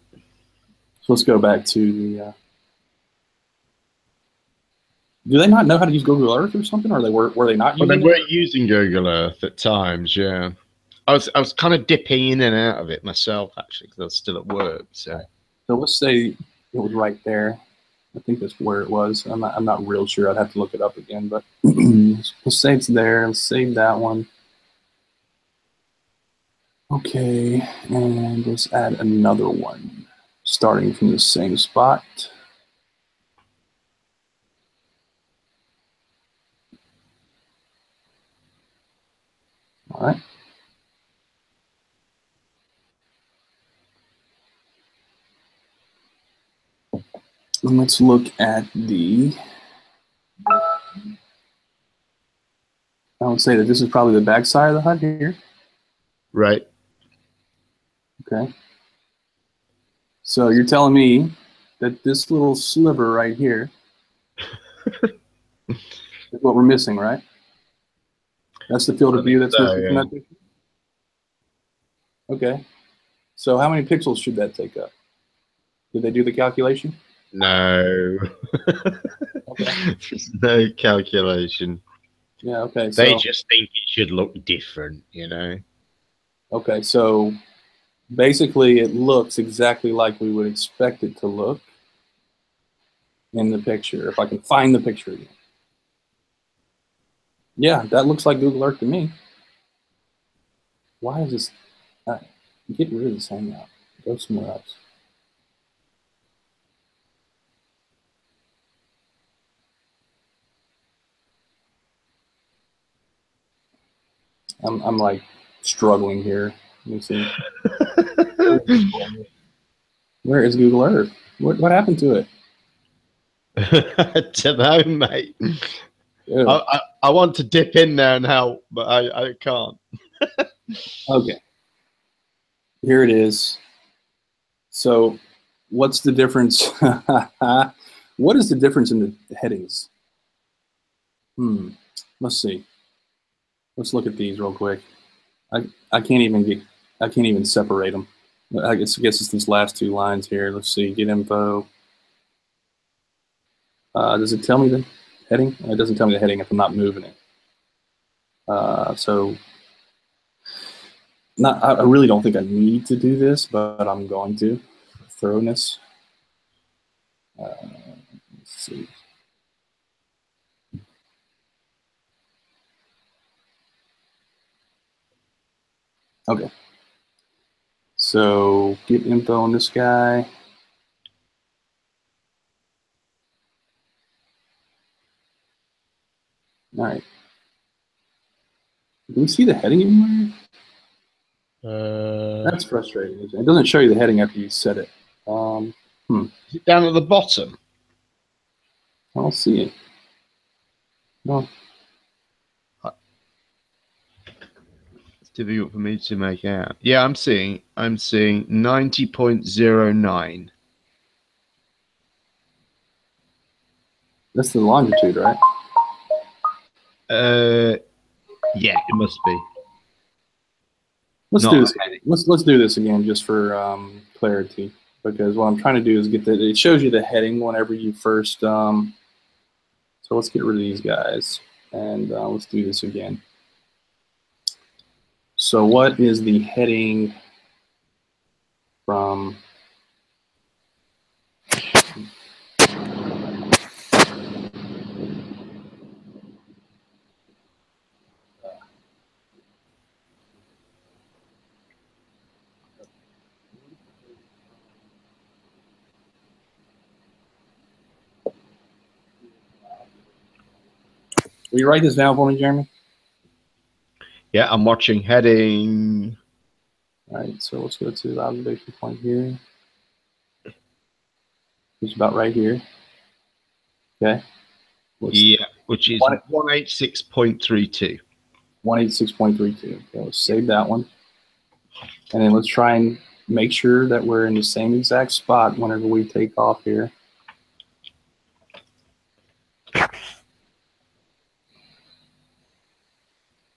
So let's go back to the. Do they not know how to use Google Earth or something, or were they not using? Well, they were using Google Earth at times. Yeah. I was kind of dipping in and out of it myself, actually, because I was still at work. So let's say it was right there. I think that's where it was. I'm not real sure. I'd have to look it up again. But let's say it's there. Let's save that one. Okay, and let's add another one, starting from the same spot. All right. And let's look at I would say that this is probably the back side of the hut here. right. Okay. So you're telling me that this little sliver right here is what we're missing, right? That's the field of view that's missing from that picture? Okay. So how many pixels should that take up? Did they do the calculation? No. Okay. There's no calculation. Yeah, okay. They just think it should look different, you know? Okay, so basically it looks exactly like we would expect it to look in the picture, if I can find the picture again. Yeah, that looks like Google Earth to me. Why is this? Get rid of this hangout. Go somewhere else. I'm like struggling here. Let me see. Where is Google Earth? What happened to it? I don't know, mate. I want to dip in there and help, but I can't. Okay. Here it is. So what's the difference? What is the difference in the headings? Let's see. Let's look at these real quick. I can't even separate them. I guess it's these last two lines here. Let's see. Get info. Does it tell me the heading? It doesn't tell me the heading if I'm not moving it. So I really don't think I need to do this, but I'm going to. Thoroughness. Let's see. Okay. So get info on this guy. All right. Do we see the heading anywhere? That's frustrating. It doesn't show you the heading after you set it. Is it down at the bottom? I don't see it. No. It's difficult for me to make out. Yeah, I'm seeing 90.09. That's the longitude, right? Yeah, it must be. Let's do this. Let's do this again just for clarity, because what I'm trying to do is get it shows you the heading whenever you first. So let's get rid of these guys and let's do this again. So what is the heading from? Will you write this down for me, Jeremy? Yeah, I'm watching heading. All right, so let's go to the observation point here. It's about right here. Okay. Yeah, which is 186.32. 186.32. Okay, let's save that one. And then let's try and make sure that we're in the same exact spot whenever we take off here.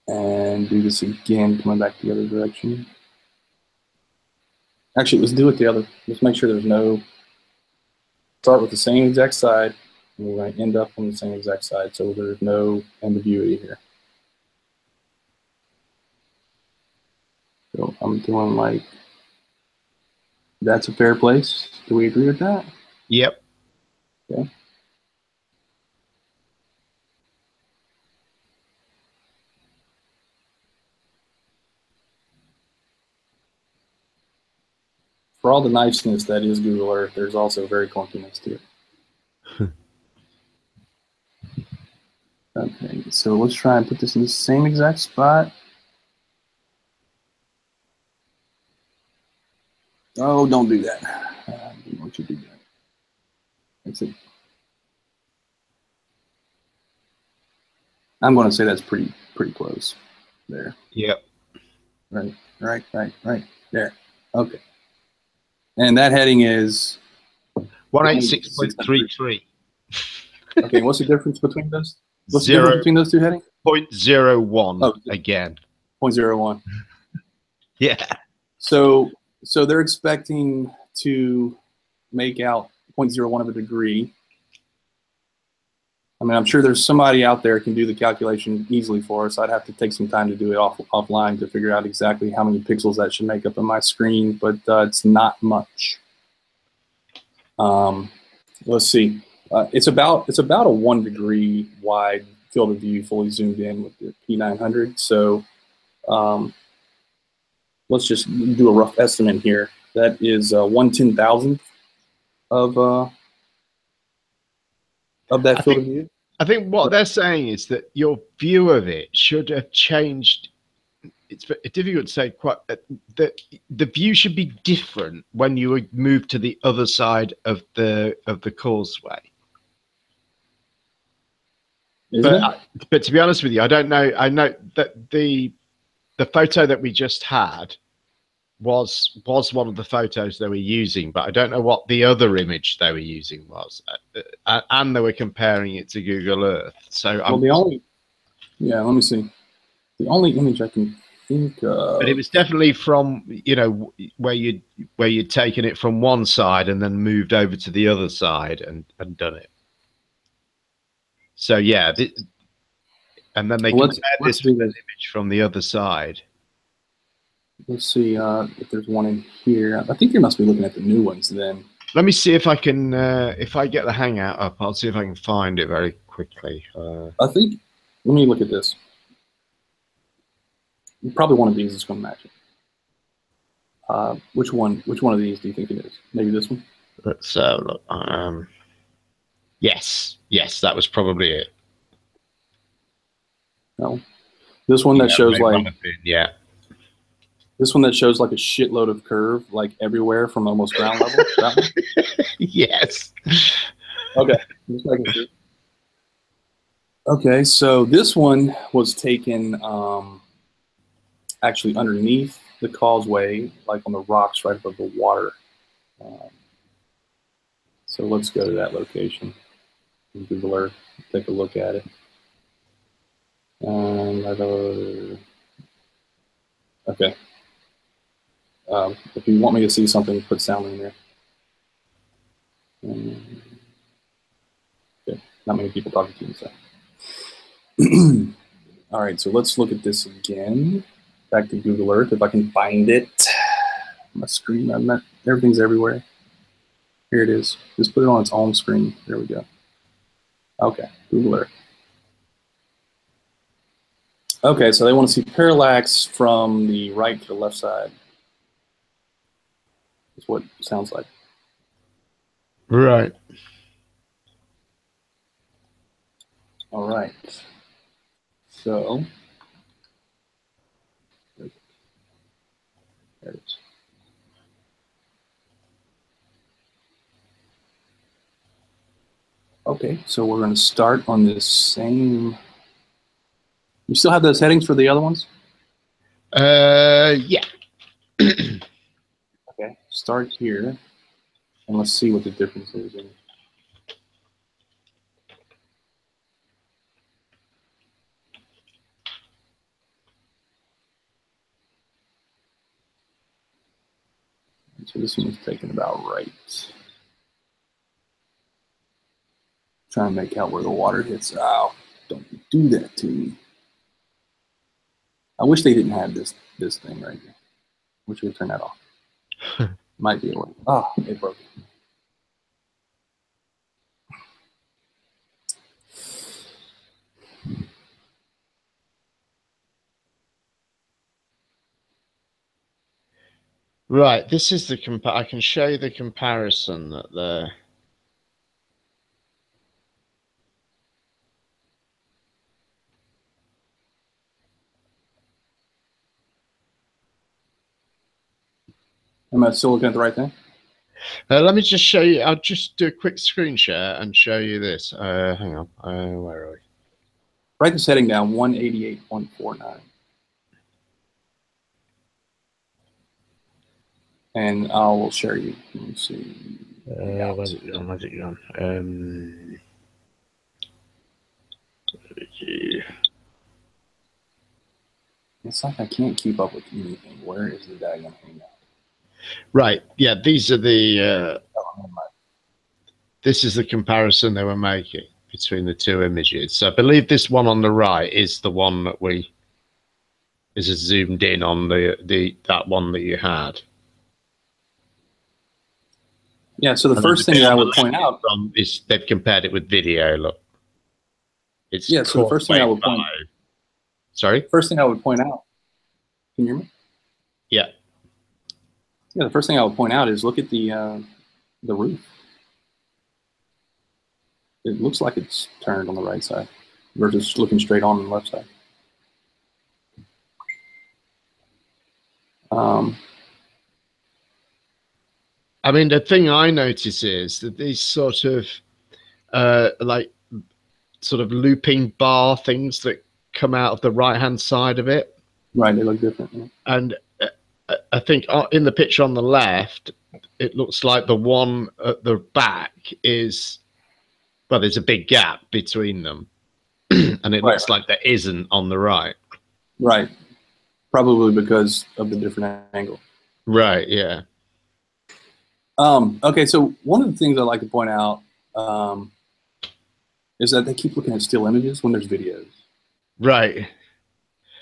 And do this again, coming back the other direction. Actually, let's do it the other. Let's make sure there's no. Start with the same exact side, and we're going to end up on the same exact side, so there's no ambiguity here. So I'm doing like, that's a fair place. Do we agree with that? Yep. Okay. For all the niceness that is Google Earth, there's also very clunkiness to it. Okay, so let's try and put this in the same exact spot. Oh, don't do that. I don't want you to do that. That's it. I'm going to say that's pretty close there. Yep. Right there. Okay. And that heading is 186.33. Okay, what's the difference between those? What's the difference between those two headings? 0.01 again. 0.01. Yeah. So they're expecting to make out 0.01 of a degree. I mean, I'm sure there's somebody out there who can do the calculation easily for us. I'd have to take some time to do it offline to figure out exactly how many pixels that should make up on my screen, but it's not much. Let's see. It's about a 1 degree wide field of view, fully zoomed in with the P900. So let's just do a rough estimate here. That is 1/10,000th of that field of view. I think what they're saying is that your view of it should have changed. It's difficult to say quite. The view should be different when you would move to the other side of the causeway. But to be honest with you, I don't know. I know that the photo that we just had was one of the photos they were using, but I don't know what the other image they were using was, and they were comparing it to Google Earth. So well, let me see. The only image I can think of, but it was definitely from where you'd taken it from one side and then moved over to the other side and done it. So yeah, and then they compared this with an image from the other side. Let's see if there's one in here. I think you must be looking at the new ones then. Let me see if I can, if I get the Hangout up, I'll see if I can find it very quickly. I think, let me look at this. Probably one of these is going to match it. Which one of these do you think it is? Maybe this one? Let's look. Yes, that was probably it. No. This one that shows like this one that shows like a shitload of curve like everywhere from almost ground level. That one? Yes. Okay. Okay, so this one was taken actually underneath the causeway, like on the rocks right above the water. So let's go to that location. Google Earth, take a look at it. Okay. If you want me to see something, put sound in there. Okay. Not many people talking to you, so. All right, so let's look at this again. Back to Google Earth, if I can find it. My screen, everything's everywhere. Here it is. Just put it on its own screen. There we go. Okay, Google Earth. Okay, so they want to see parallax from the right to the left side. That's what it sounds like. Right. All right. So, there it is. Okay, so we're going to start on this same. You still have those headings for the other ones? Yeah. Okay, start here, and let's see what the difference is. So this one is taken about right. Trying to make out where the water hits. Oh, don't do that to me. I wish they didn't have this thing right here. Wish we would turn that off. Might be a way. Oh, it broke. Right, this is the I can show you the comparison that the Am I still looking at the right thing? let me just show you. I'll just do a quick screen share and show you this. Hang on. Where are we? Write the setting down, 188.49. And I will share you. Let me see. Where's it gone? Where's it gone? It's like I can't keep up with anything. Where is the daggone hangout? Right. Yeah, these are the. This is the comparison they were making between the two images. So I believe this one on the right is the one that is zoomed in on that one that you had. Yeah. So the first thing that I would point out is they've compared it with video. Look. It's yeah. So the first thing I would point. Sorry. First thing I would point out. Can you hear me? Yeah. Yeah. The first thing I would point out is look at the roof. It looks like it's turned on the right side versus looking straight on the left side. I mean, the thing I notice is that these sort of looping bar things that come out of the right-hand side of it. Right, they look different. Yeah. And I think in the picture on the left, it looks like the one at the back is, well, there's a big gap between them. And it looks like there isn't on the right. Right. Probably because of the different angle. Right, yeah. Okay, so one of the things I like to point out is that they keep looking at still images when there's videos. Right.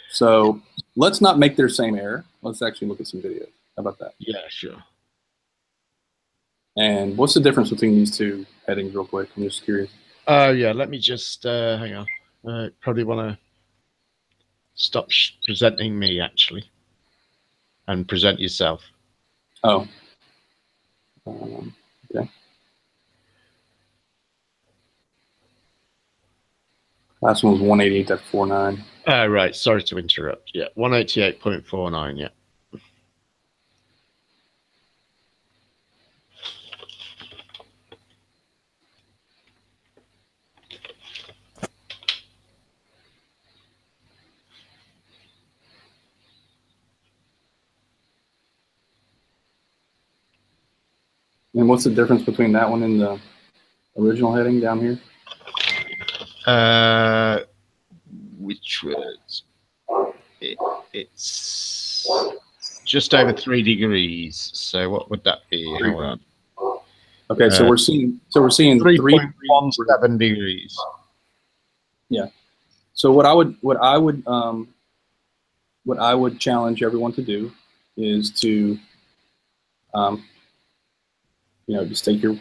So let's not make their same error. Let's actually look at some videos. How about that? Yeah, sure. And what's the difference between these two headings real quick? I'm just curious. Yeah, let me just, hang on. Probably want to stop presenting me, actually, and present yourself. Oh. Okay. Last one was 188.49. Right. Sorry to interrupt. Yeah, 188.49. Yeah. And what's the difference between that one and the original heading down here? Which was it's just over 3 degrees. So what would that be? Hang on. Okay, so we're seeing 3.17 degrees. Yeah. So what I would challenge everyone to do is to just take your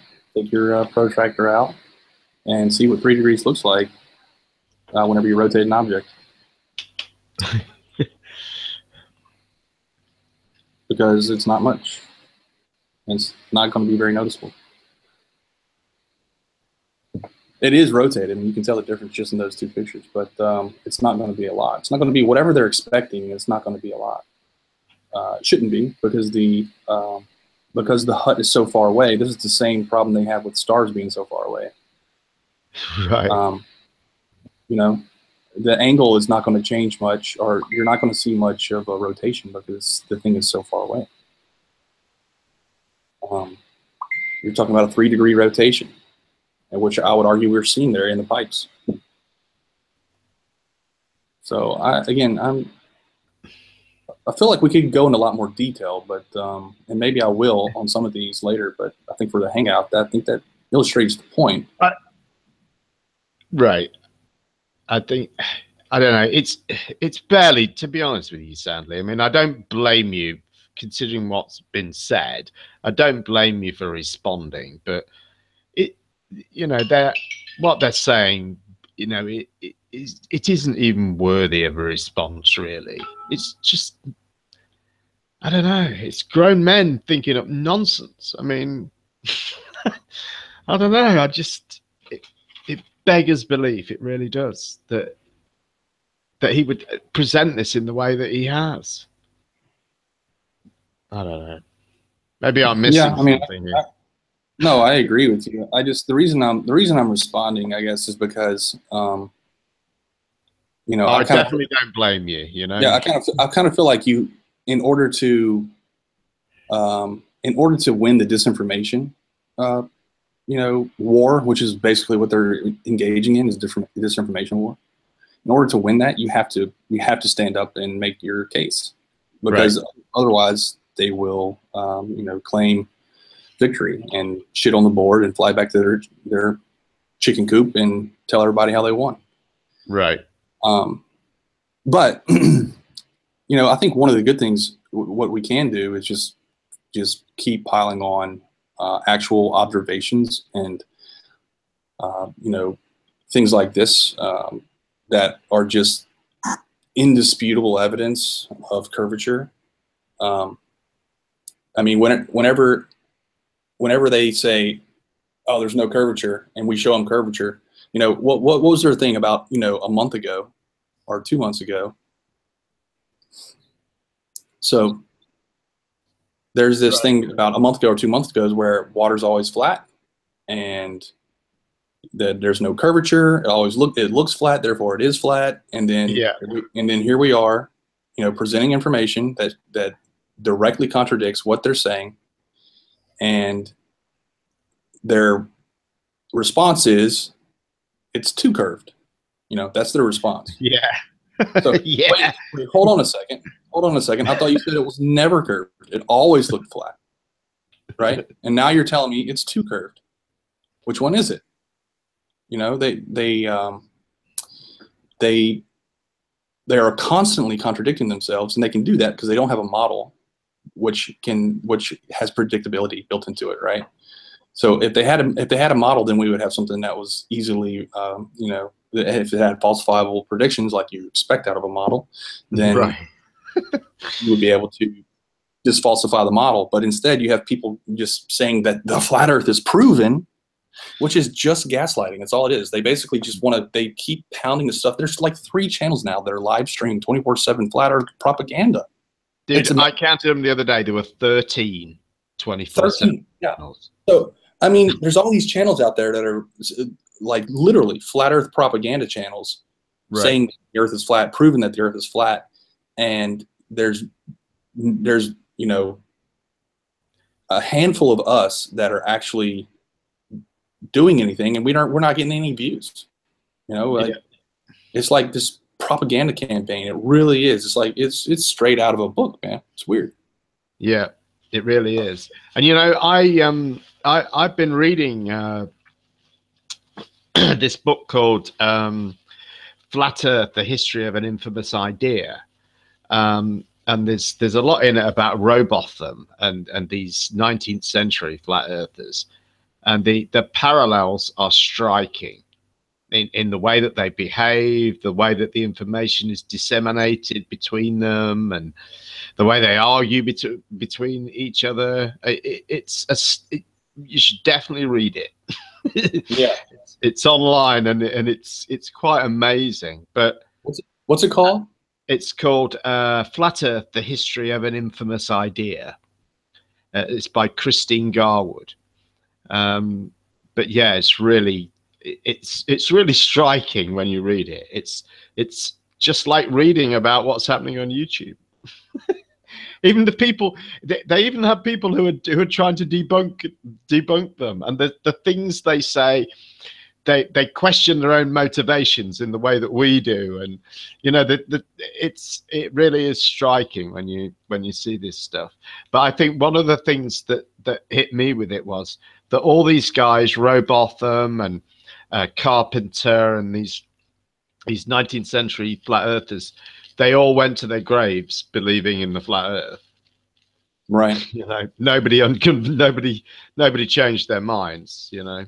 protractor out and see what 3 degrees looks like whenever you rotate an object. Because it's not much. It's not going to be very noticeable. It is rotated, and you can tell the difference just in those two pictures, but it's not going to be a lot. It's not going to be whatever they're expecting. It's not going to be a lot. It shouldn't be, because the hut is so far away. This is the same problem they have with stars being so far away. Right. The angle is not going to change much, or you're not going to see much of a rotation because the thing is so far away. You're talking about a 3 degree rotation, which I would argue we're seeing there in the pipes. So I feel like we could go into a lot more detail, but and maybe I will on some of these later. But I think for the hangout, I think that illustrates the point. Right. I don't know. It's barely, to be honest with you, Sandley. I mean, I don't blame you, considering what's been said. I don't blame you for responding, but what they're saying, it isn't even worthy of a response, really. It's just, I don't know. It's grown men thinking up nonsense. I mean, I don't know. It beggars belief. It really does that he would present this in the way that he has. I don't know. Maybe I'm missing something here. No, I agree with you. The reason I'm responding, I guess, is because I definitely don't blame you. Yeah, I kind of feel like you, in order to win the disinformation, war, which is basically what they're engaging in, is disinformation war. In order to win that, you have to stand up and make your case, because otherwise they will, claim victory and shit on the board and fly back to their chicken coop and tell everybody how they won. Right. But I think one of the good things what we can do is just keep piling on actual observations and things like this that are just indisputable evidence of curvature. I mean, whenever they say, "Oh, there's no curvature," and we show them curvature, what was their thing about a month ago or 2 months ago? So there's this thing about a month ago or 2 months ago where water's always flat, and that there's no curvature. It looks flat, therefore it is flat. And then here we are, presenting information that directly contradicts what they're saying, and their response is it's too curved. That's their response. Yeah. So wait, hold on a second. I thought you said it was never curved. It always looked flat, right? And now you're telling me it's too curved. Which one is it? They are constantly contradicting themselves, and they can do that because they don't have a model which has predictability built into it, right? So if they had a model, then we would have something that was easily, if it had falsifiable predictions like you expect out of a model, then you would be able to just falsify the model. But instead, you have people just saying that the flat Earth is proven, which is just gaslighting. That's all it is. They basically just want to, they keep pounding the stuff. There's like 3 channels now that are live streaming 24/7 flat Earth propaganda. Dude, I counted them the other day. There were 13 24/7 yeah. channels. So, I mean, there's all these channels out there that are like literally flat Earth propaganda channels saying the Earth is flat, proving that the Earth is flat. And there's you know, a handful of us that are actually doing anything, and we're not getting any views. You know, like, it's like this propaganda campaign. It really is. It's like it's straight out of a book, man. It's weird. Yeah, it really is. And you know, I've been reading this book called Flat Earth: The History of an Infamous Idea. And there's a lot in it about Robotham and these 19th century flat earthers, and the parallels are striking in the way that they behave, the way that the information is disseminated between them, and the way they argue between each other. You should definitely read it. Yeah, it's online and it's quite amazing. But what's it called? It's called Flat Earth: The History of an Infamous Idea. It's by Christine Garwood. But yeah, it's really striking when you read it. It's just like reading about what's happening on YouTube. Even the people, they even have people who are trying to debunk them, and the things they say. They question their own motivations in the way that we do, and you know it really is striking when you see this stuff. But I think one of the things that hit me with it was that all these guys, Robotham and Carpenter, and these 19th century flat earthers, they all went to their graves believing in the flat Earth. Right. You know, nobody changed their minds. You know.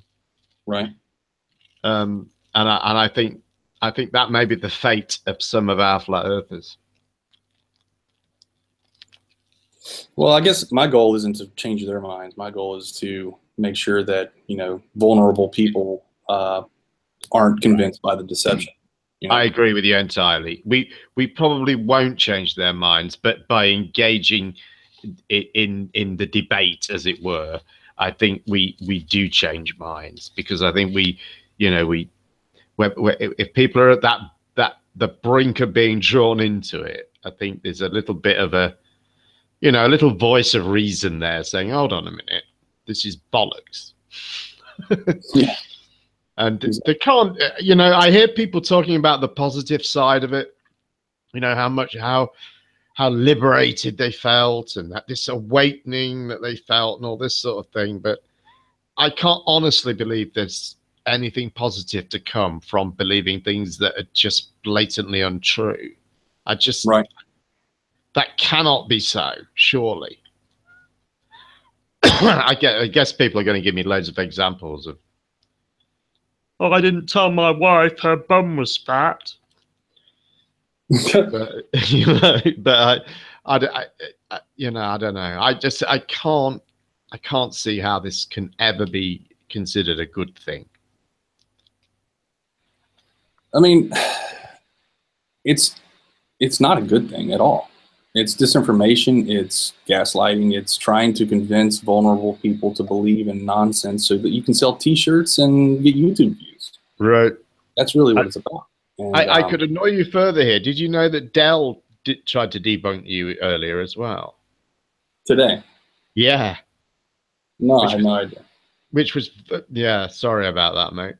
Right. And I think that may be the fate of some of our flat earthers. Well, I guess my goal isn't to change their minds. My goal is to make sure that, you know, vulnerable people aren't convinced by the deception. You know? I agree with you entirely. We probably won't change their minds, but by engaging in the debate, as it were, I think we do change minds, because I think if people are at the brink of being drawn into it, I think there's a little bit of a little voice of reason there saying, hold on a minute, this is bollocks. Yeah. And they can't, I hear people talking about the positive side of it, how liberated they felt, and that this awakening that they felt and all this sort of thing. But I can't honestly believe there's anything positive to come from believing things that are just blatantly untrue. That cannot be so, surely. I guess people are going to give me loads of examples of, oh, I didn't tell my wife her bum was fat. But, I don't know. I can't see how this can ever be considered a good thing. I mean, it's not a good thing at all. It's disinformation, it's gaslighting, it's trying to convince vulnerable people to believe in nonsense so that you can sell t-shirts and get YouTube views. Right. That's really what it's about. And, I could annoy you further here. Did you know that Dell tried to debunk you earlier as well? Today? Yeah. No, I had no idea. Which was, yeah, sorry about that, mate.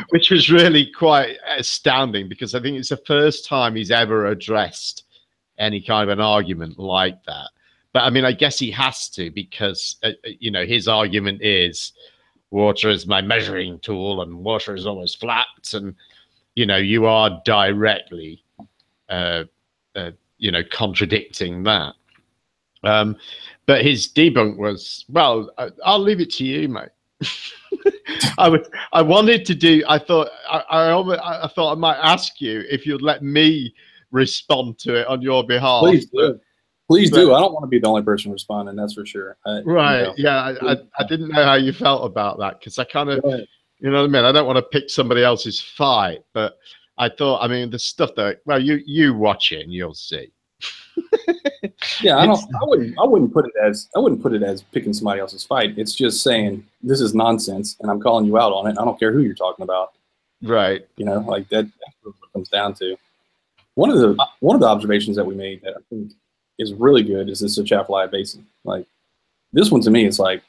Which was really quite astounding, because I think it's the first time he's ever addressed any kind of an argument like that. But I mean, I guess he has to, because, his argument is water is my measuring tool and water is always flat. And, you are directly, contradicting that. But his debunk was, well, I'll leave it to you, mate. I wanted to do. I thought I might ask you if you'd let me respond to it on your behalf. Please do. Please do. I don't want to be the only person responding. That's for sure. Right. You know. Yeah. I didn't know how you felt about that because I kind of, you know what I mean? I don't want to pick somebody else's fight, but I thought, I mean, the stuff that, well, you watch it and you'll see. Yeah, I wouldn't put it as picking somebody else's fight. It's just saying this is nonsense and I'm calling you out on it. I don't care who you're talking about. Right. You know, like that's what it comes down to. One of the observations that we made that I think is really good is this Atchafalaya Basin. Like this one to me is like,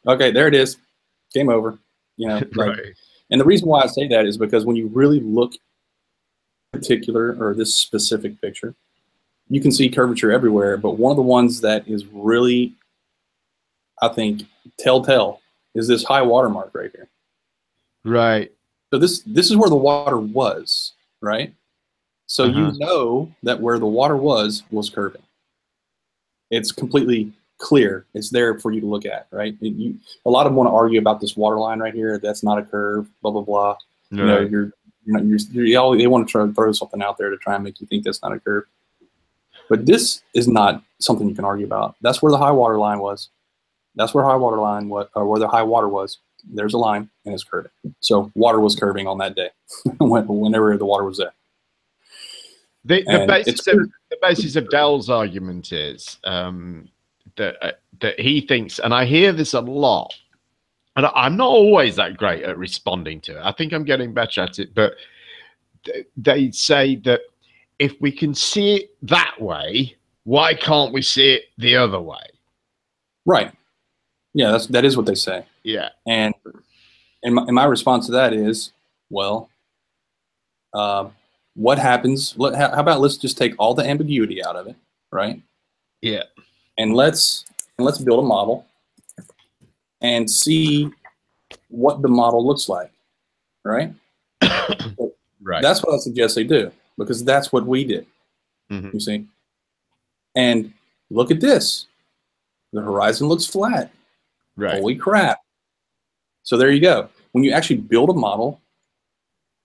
okay, there it is. Game over. You know, like, right. And the reason why I say that is because when you really look at particular or this specific picture, you can see curvature everywhere, but one of the ones that is really, I think, telltale is this high water mark right here. Right. So this is where the water was, right? So you know that where the water was curving. It's completely clear. It's there for you to look at, right? A lot of them want to argue about this water line right here. That's not a curve. Blah blah blah. Right. You know, they want to try to throw something out there to try and make you think that's not a curve. But this is not something you can argue about. That's where the high water line was. That's where high water line was, or where the high water was. There's a line, and it's curving. So water was curving on that day, whenever the water was there. The basis of Dell's argument is that he thinks, and I hear this a lot, and I'm not always that great at responding to it. I think I'm getting better at it, but they say that if we can see it that way, why can't we see it the other way? Right. Yeah, that is what they say. Yeah. And my response to that is, well, what happens? How about let's just take all the ambiguity out of it, right? Yeah. And let's build a model and see what the model looks like, right? Right. That's what I suggest they do, because that's what we did. You see? And look at this. The horizon looks flat. Right. Holy crap. So there you go. When you actually build a model,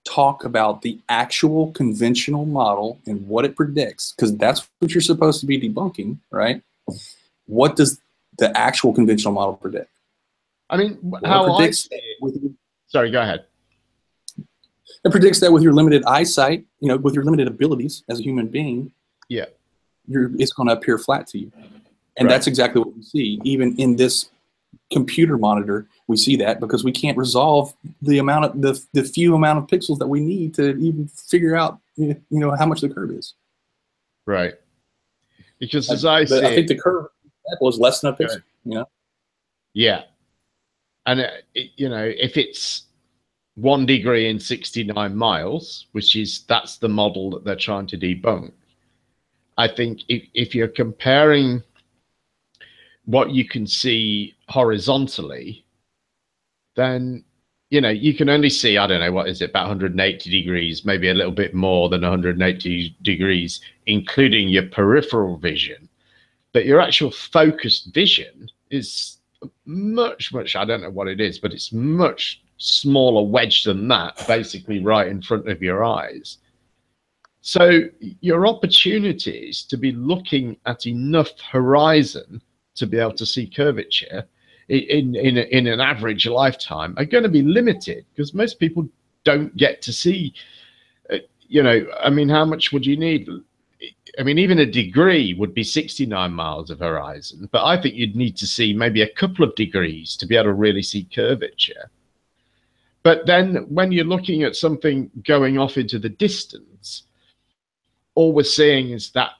talk about the actual conventional model and what it predicts, because that's what you're supposed to be debunking, right? What does the actual conventional model predict? I mean, sorry, go ahead. It predicts that with your limited eyesight, you know, with your limited abilities as a human being, yeah, it's going to appear flat to you. And that's exactly what we see. Even in this computer monitor, we see that because we can't resolve the amount of the few amount of pixels that we need to even figure out, you know, how much the curve is. Right. Because as I see, I think the curve is less than a pixel. Right. You know. Yeah. And you know, if it's 1 degree in 69 miles, that's the model that they're trying to debunk. I think if you're comparing what you can see horizontally, then, you know, you can only see, I don't know, what is it, about 180 degrees, maybe a little bit more than 180 degrees, including your peripheral vision. But your actual focused vision is much, I don't know what it is, but it's much smaller wedge than that, basically right in front of your eyes. So your opportunities to be looking at enough horizon to be able to see curvature in an average lifetime are going to be limited, because most people don't get to see, you know, I mean, how much would you need? I mean, even a degree would be 69 miles of horizon, but I think you'd need to see maybe a couple of degrees to be able to really see curvature. But then when you're looking at something going off into the distance, all we're seeing is that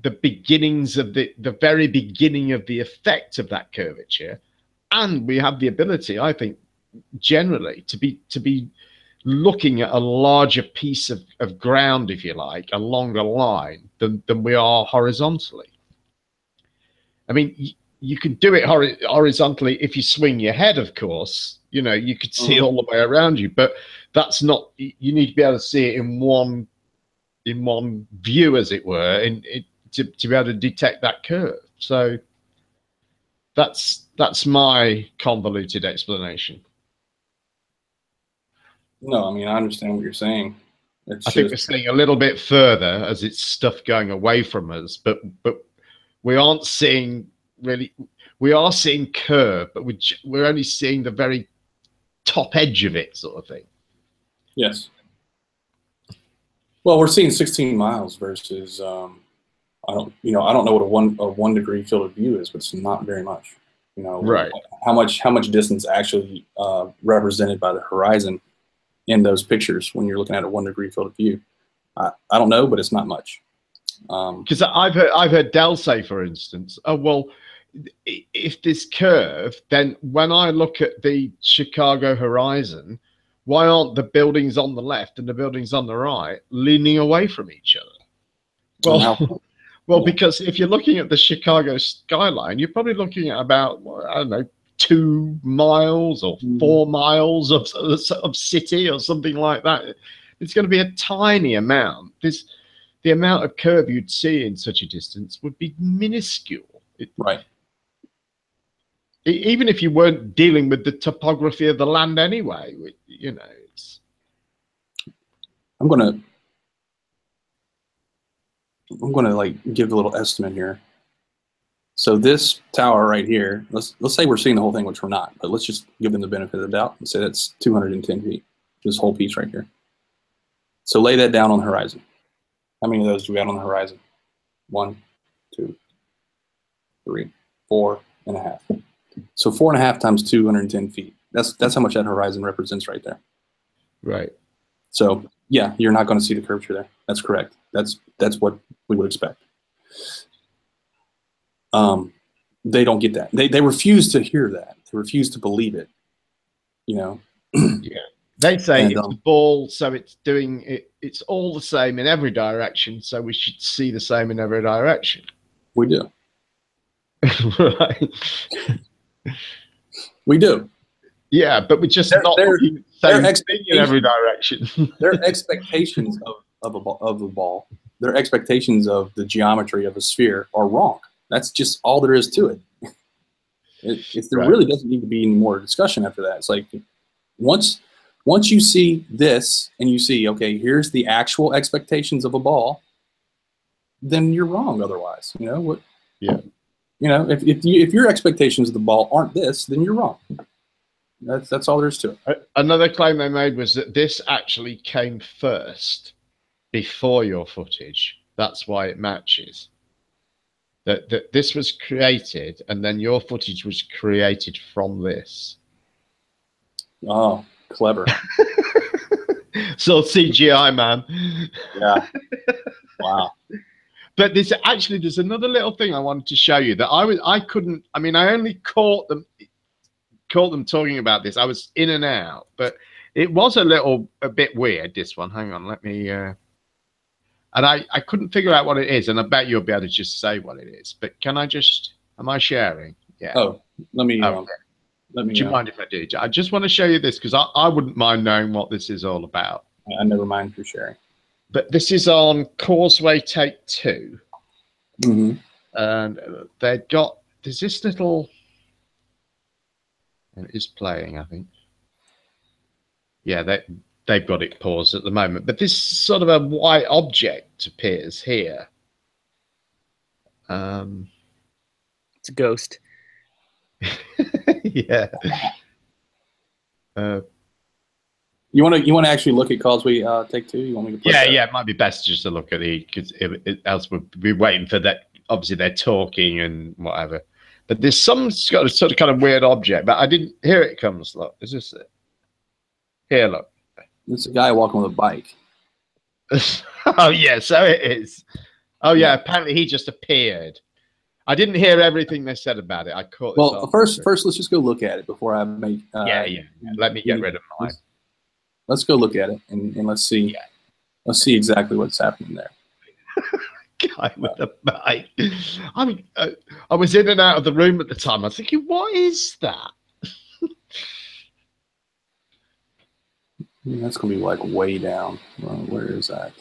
the beginnings of the very beginning of the effect of that curvature. And we have the ability, I think, generally to be looking at a larger piece of ground, if you like, a longer line than we are horizontally. I mean, you can do it horizontally if you swing your head, of course. You know, you could see all the way around you, but that's not, you need to be able to see it in one view, as it were, to be able to detect that curve. So that's my convoluted explanation. No, I mean, I understand what you're saying. I think we're staying a little bit further as it's stuff going away from us, but we aren't seeing really. We are seeing curve, but we're only seeing the very top edge of it, sort of thing. Yes. Well, we're seeing 16 miles versus I don't know what a 1 degree field of view is, but it's not very much. You know, right? How much distance actually represented by the horizon in those pictures when you're looking at a 1 degree field of view? I don't know, but it's not much. Because I've heard Dell say, for instance, oh well, if this curve, then when I look at the Chicago horizon, why aren't the buildings on the left and the buildings on the right leaning away from each other? Well, because if you're looking at the Chicago skyline, you're probably looking at about, I don't know, 2 miles or 4 miles of city or something like that. It's going to be a tiny amount. The amount of curve you'd see in such a distance would be minuscule. Right. Even if you weren't dealing with the topography of the land anyway, you know. I'm gonna like give a little estimate here. So this tower right here, let's say we're seeing the whole thing, which we're not, but let's just give them the benefit of the doubt and say that's 210 feet. This whole piece right here. So lay that down on the horizon. How many of those do we have on the horizon? 1, 2, 3, 4.5. So 4.5 times 210 feet. That's how much that horizon represents right there. Right. So yeah, you're not going to see the curvature there. That's correct. That's what we would expect. They don't get that. They refuse to hear that. They refuse to believe it. You know. Yeah. They say it's the ball, so it's doing it. It's all the same in every direction, so we should see the same in every direction. We do. Right. We do. Yeah, but we're just not looking the same in every direction. Their expectations of the ball, their expectations of the geometry of a sphere are wrong. That's just all there is to it. There really doesn't need to be any more discussion after that. It's like once you see this and you see, okay, here's the actual expectations of a ball, then you're wrong otherwise. You know what? Yeah. You know, if your expectations of the ball aren't this, then you're wrong. That's all there is to it. Another claim they made was that this actually came first before your footage. That's why it matches. That this was created and then your footage was created from this. Oh, clever. So CGI, man. Yeah. Wow. But there's another little thing I wanted to show you that I couldn't. I mean, I only caught them talking about this. I was in and out, but it was a bit weird. This one, hang on, let me. And I couldn't figure out what it is, and I bet you'll be able to just say what it is. But can I just? Am I sharing? Yeah. Oh, let me. Do you mind if I do? I just want to show you this because I wouldn't mind knowing what this is all about. I never mind for sharing. But this is on Causeway Take 2. Mm-hmm. And there's this little, and it is playing, I think. Yeah, they've got it paused at the moment. But this sort of a white object appears here. It's a ghost. Yeah. You want to actually look at Causeway Take 2? You want me to? Yeah. It might be best just to look at because else we'll be waiting for that. Obviously, they're talking and whatever. But there's got a sort of kind of weird object. But I didn't hear it comes. Look, is this it? Here, look. It's a guy walking with a bike. Oh yeah, so it is. Oh yeah, apparently he just appeared. I didn't hear everything they said about it. I caught. Well, first, let's just go look at it before I make. Yeah. Let me get rid of mine. Let's go look at it and let's see. Yeah. Let's see exactly what's happening there. Guy with a bike. I mean, I was in and out of the room at the time. I was thinking, what is that? That's gonna be like way down. Where is that?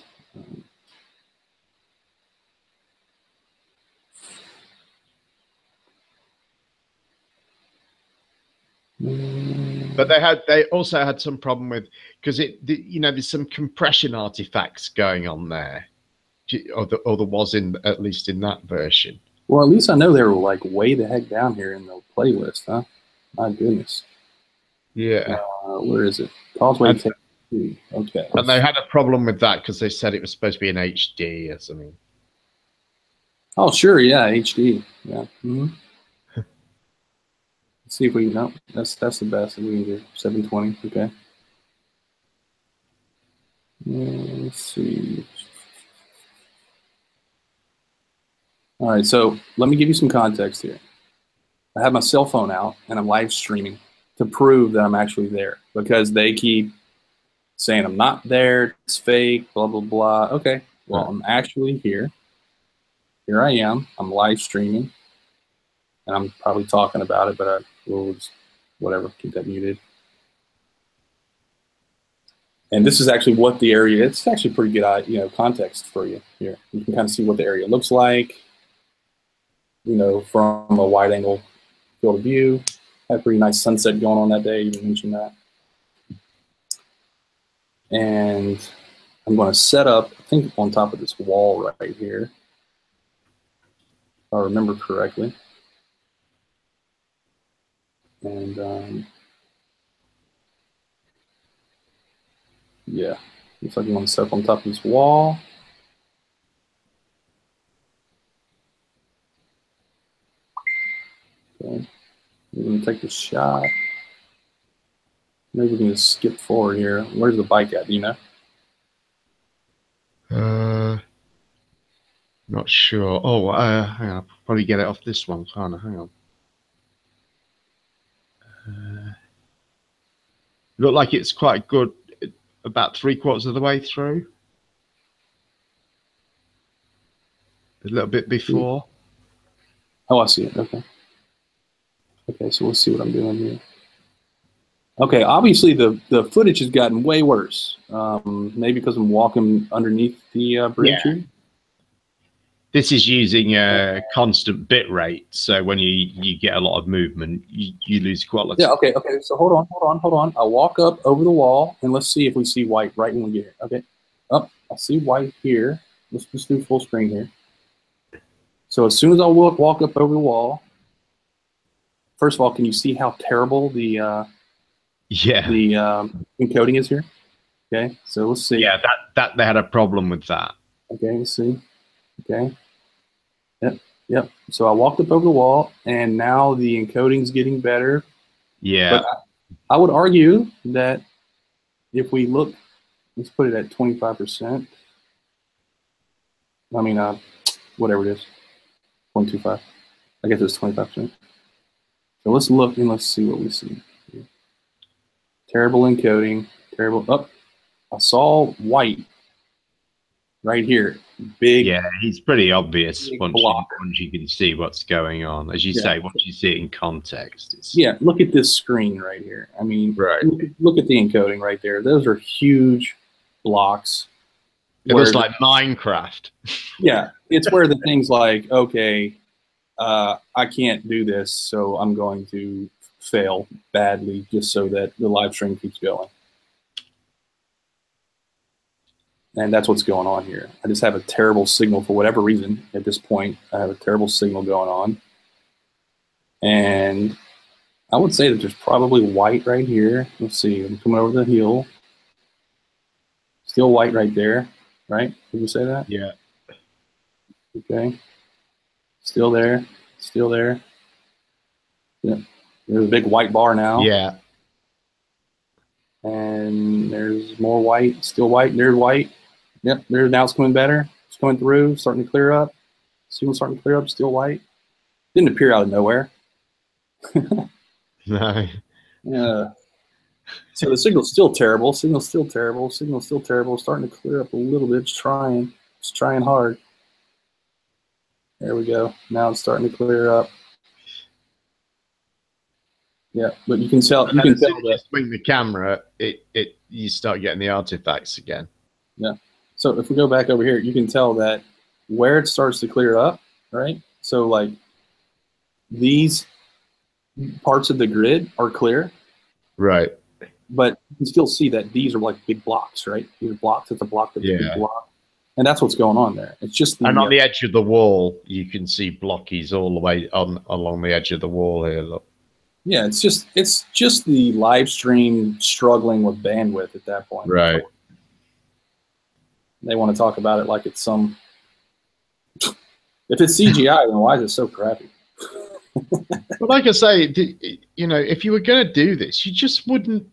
But they also had some problem with because there's some compression artifacts going on there, or there was at least in that version. Well, at least I know they were like way the heck down here in the playlist, huh? My goodness. Yeah. Where is it? Causeway Take 2. Okay. And they had a problem with that because they said it was supposed to be in HD or something. Oh, sure. Yeah, HD. Yeah. Mm-hmm. Let's see if we can. No, that's the best that we can do. 720. Okay. Let's see. All right. So let me give you some context here. I have my cell phone out and I'm live streaming to prove that I'm actually there because they keep saying I'm not there. It's fake. Blah blah blah. Okay. Well, I'm actually here. Here I am. I'm live streaming, and I'm probably talking about it, but I will just, whatever, keep that muted. And this is actually what the area. It's actually pretty good, context for you here. You can kind of see what the area looks like, from a wide-angle field of view. Had a pretty nice sunset going on that day. You mentioned that. And I'm going to set up, I think, on top of this wall right here, if I remember correctly. And yeah, looks like you want to set up on top of this wall. Okay, we're going to take the shot. Maybe we can just skip forward here. Where's the bike at? Do you know? Not sure. Oh, hang on. I'll probably get it off this one, can't I? Hang on. Look like it's quite good, about 3/4 of the way through. A little bit before. Oh, I see it. Okay. Okay, so we'll see what I'm doing here. Okay, obviously the footage has gotten way worse. Maybe because I'm walking underneath the bridge here. This is using a constant bit rate, so when you get a lot of movement, you lose quality. Yeah, okay. So hold on. I'll walk up over the wall, and let's see if we see white right when we get here. Okay. I see white here. Let's just do full screen here. So as soon as I walk up over the wall, first of all, can you see how terrible the encoding is here? Okay, so let's see. Yeah, that they had a problem with that. Okay, let's see. Okay. Yep. So I walked up over the wall, and now the encoding's getting better. Yeah. But I would argue that if we look, let's put it at 25%. I mean, whatever it is, 0.25. I guess it's 25%. So let's look and let's see what we see. Terrible encoding. Terrible. Oh, I saw white right here. Big. Yeah, he's pretty obvious once you can see what's going on. As you say, once you see it in context. Yeah, look at this screen right here. I mean, look at the encoding right there. Those are huge blocks. It looks like Minecraft. Yeah, it's where the thing's like, okay, I can't do this, so I'm going to fail badly just so that the live stream keeps going. And that's what's going on here. I just have a terrible signal for whatever reason. At this point, I have a terrible signal going on. And I would say that there's probably white right here. Let's see, I'm coming over the hill. Still white right there, right? Did you say that? Yeah. Okay. Still there. Still there. Yeah. There's a big white bar now. Yeah. And there's more white. Still white. There's white. Yep. Now it's coming better. It's coming through. Starting to clear up. Signal starting to clear up. Still white. Didn't appear out of nowhere. No. Yeah. So the signal's still terrible. Signal's still terrible. Signal's still terrible. Starting to clear up a little bit. Just trying hard. There we go. Now it's starting to clear up. Yeah, but you can tell. You can tell that. Swing the camera, you start getting the artifacts again. Yeah. So if we go back over here, you can tell that where it starts to clear up, right? So like these parts of the grid are clear, right? But you can still see that these are like big blocks, right? These are blocks. It's a block. That's a big block. And that's what's going on there. It's just the, and on the edge of the wall, you can see blockies all the way on along the edge of the wall here. Look. Yeah, it's just the live stream struggling with bandwidth at that point. Right. They want to talk about it like it's some. If it's CGI, then why is it so crappy? But like I say, you know, if you were going to do this, you just wouldn't.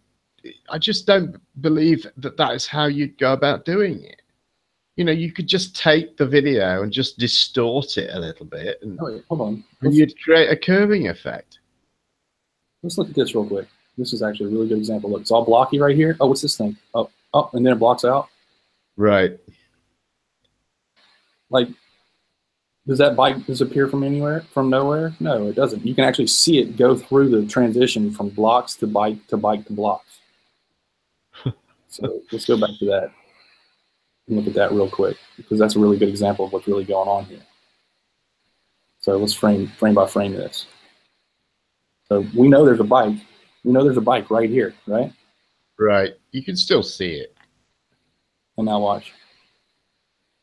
I just don't believe that that is how you'd go about doing it. You know, you could just take the video and just distort it a little bit, and, oh, yeah. Hold on. and you'd create a curving effect. Let's look at this real quick. This is actually a really good example. Look, it's all blocky right here. Oh, what's this thing? Oh, and then it blocks out. Right. Like, does that bike disappear from anywhere, from nowhere? No, it doesn't. You can actually see it go through the transition from blocks to bike to bike to blocks. So let's go back to that and look at that real quick, because that's a really good example of what's really going on here. So let's frame by frame this. So we know there's a bike. We know there's a bike right here, right? Right. You can still see it. And now watch.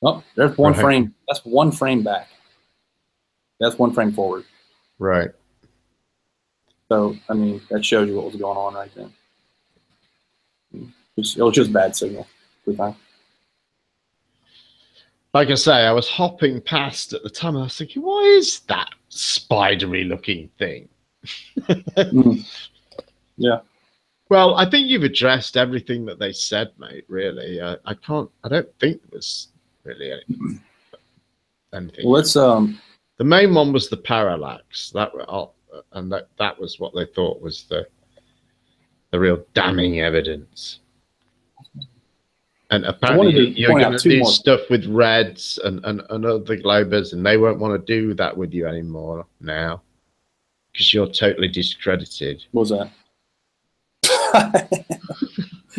Oh, there's one frame. That's one frame back. That's one frame forward. Right. So, I mean, that shows you what was going on right then. It was just bad signal. Like I say, I was hopping past at the time. I was thinking, what is that spidery looking thing? Yeah. Well, I think you've addressed everything that they said, mate. Really, I don't think there's really anything. Let's The main one was the parallax. That was what they thought was the real damning evidence. And apparently, you're going to do stuff with reds and other globers, and they won't want to do that with you anymore now, because you're totally discredited. What was that?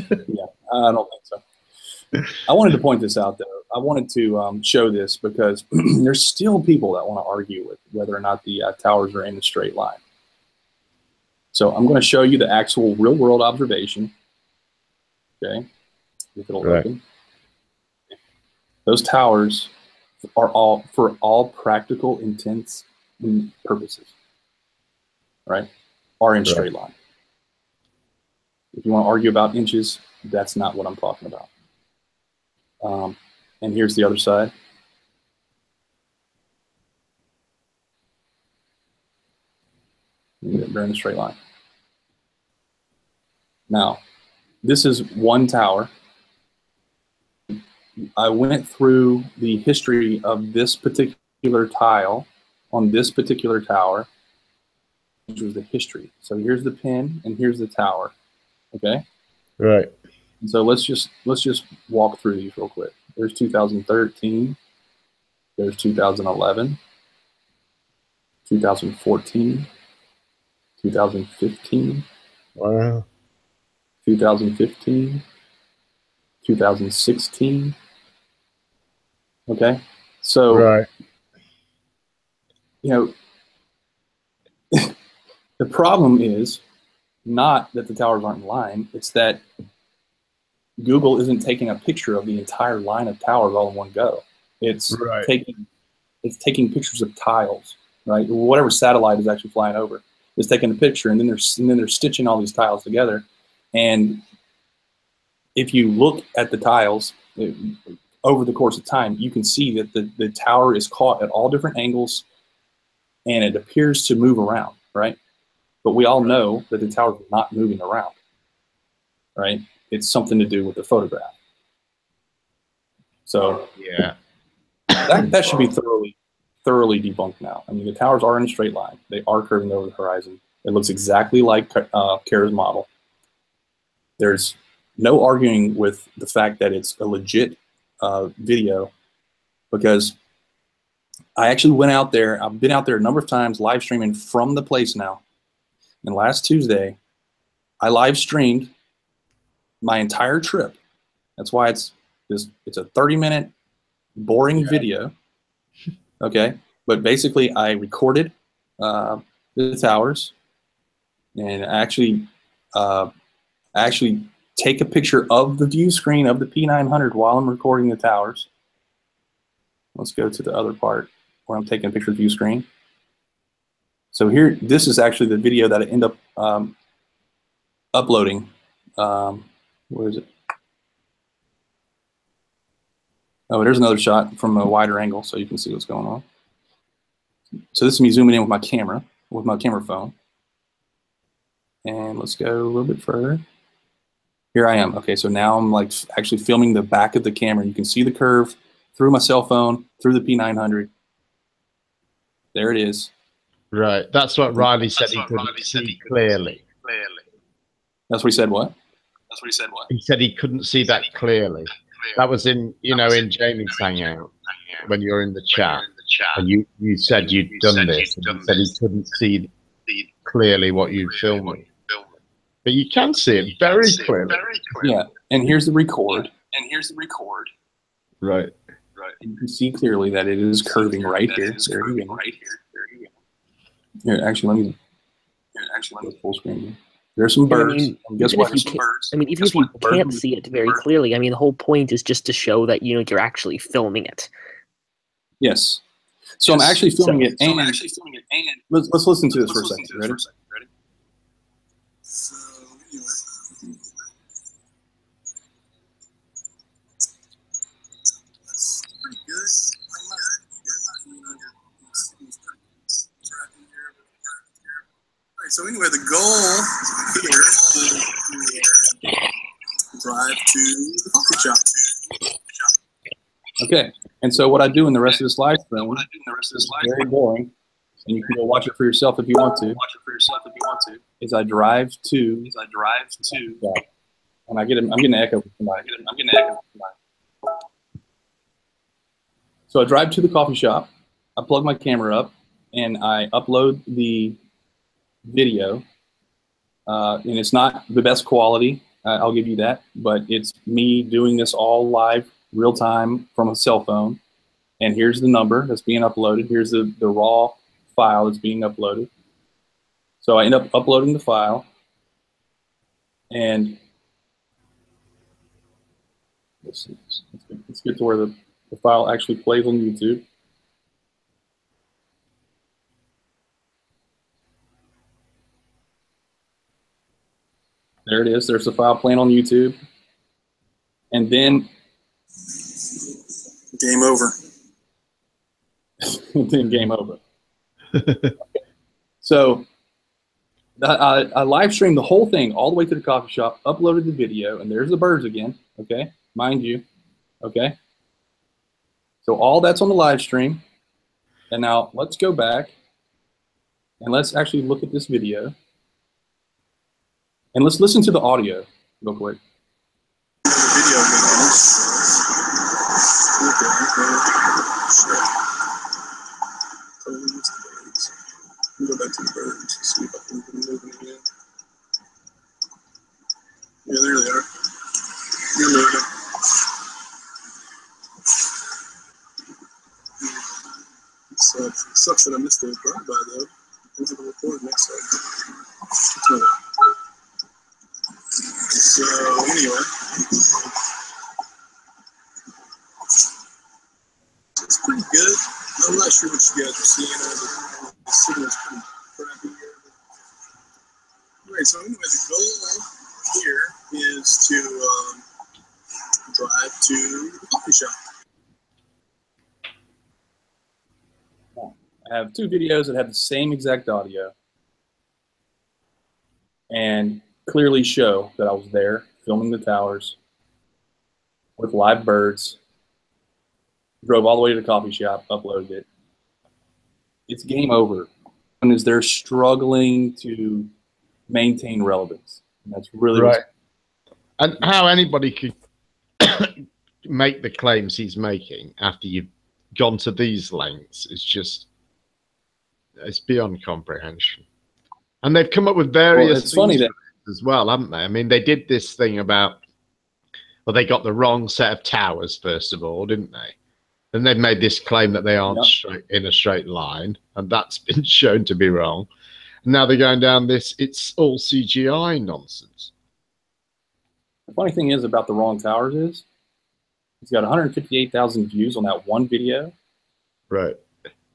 Yeah, I don't think so. I wanted to point this out, though. I wanted to show this because there's still people that want to argue with whether or not the towers are in a straight line. So I'm going to show you the actual real-world observation. Okay, if it'll open. Those towers are all, for all practical intents and purposes, right, are in straight line. If you want to argue about inches, that's not what I'm talking about. And here's the other side. They're in a straight line. Now, this is one tower. I went through the history of this particular tile on this particular tower, which was the history. So here's the pin and here's the tower. Okay. Right. And so let's just walk through these real quick. There's 2013. There's 2011. 2014. 2015. Wow. 2015. 2016. Okay. So, right. You know, the problem is not that the towers aren't in line, it's that Google isn't taking a picture of the entire line of towers all in one go. It's taking pictures of tiles, right? Whatever satellite is actually flying over is taking a picture, and then they're stitching all these tiles together. And if you look at the tiles over the course of time, you can see that the tower is caught at all different angles, and it appears to move around, right? But we all know that the tower is not moving around, right? It's something to do with the photograph. So yeah, that should be thoroughly debunked now. I mean, the towers are in a straight line. They are curving over the horizon. It looks exactly like Kara's model. There's no arguing with the fact that it's a legit video, because I actually went out there. I've been out there a number of times live streaming from the place now. And last Tuesday, I live streamed my entire trip. That's why it's a 30-minute boring video. Okay, but basically I recorded the towers, and actually take a picture of the view screen of the P900 while I'm recording the towers. let's go to the other part where I'm taking a picture of view screen. So here, this is actually the video that I end up uploading. Where is it? Oh, there's another shot from a wider angle so you can see what's going on. So this is me zooming in with my camera phone. And let's go a little bit further. Here I am. Okay, so now I'm like actually filming the back of the camera. You can see the curve through my cell phone, through the P900. There it is. Right. That's what Riley said he couldn't see clearly. That's what he said, what? He said he couldn't see that clearly. That was in, you know, in Jamie's Hangout when you were in the chat. And you said you'd done this. And he said he couldn't see clearly what you filmed. But you can see it very clearly. Yeah, and here's the record. Right. You can see clearly that it is curving right here. There you go. Here, actually, let me full screen. There's some birds. Guess what? I mean, even if you can't see it very clearly, I mean, the whole point is just to show that, you know, you're actually filming it. Yes. So I'm actually filming it, and let's listen to this for a second. Ready? So anyway. That's pretty good. So anyway, the goal here is to drive to the coffee shop. Okay, and so what I do in the rest of this live stream is very boring, and you can go watch it for yourself if you want to. Is I drive to, and I'm getting an echo from somebody. So I drive to the coffee shop, I plug my camera up, and I upload the video, and it's not the best quality, I'll give you that, but it's me doing this all live, real time from a cell phone. And here's the number that's being uploaded. Here's the raw file that's being uploaded. So I end up uploading the file, and let's get to where the file actually plays on YouTube. There it is. There's the file playing on YouTube. And then game over. Then game over. So I live streamed the whole thing all the way to the coffee shop, uploaded the video, and there's the birds again, okay? Mind you, okay? So all that's on the live stream. And now let's go back and let's actually look at this video. And let's listen to the audio real quick. Go back to the birds, see if I can get them moving again. Yeah, there they are. You're moving. So it sucks that I missed the drive-by though. Into the record next time. So anyway, it's pretty good. I'm not sure what you guys are seeing. The signal's pretty crappy here. Alright, so anyway, the goal here is to drive to the coffee shop. I have two videos that have the same exact audio and clearly show that I was there filming the towers with live birds, drove all the way to the coffee shop, uploaded it. It's game over. And is they're struggling to maintain relevance. And that's really right. And how anybody could make the claims he's making after you've gone to these lengths is just, it's beyond comprehension. And they've come up with various it's funny that as well, haven't they? I mean, they did this thing about, well, they got the wrong set of towers, first of all, didn't they? And they've made this claim that they aren't in a straight line, and that's been shown to be wrong. And now they're going down this, it's all CGI nonsense. The funny thing is about the wrong towers is, he's got 158,000 views on that one video, Right.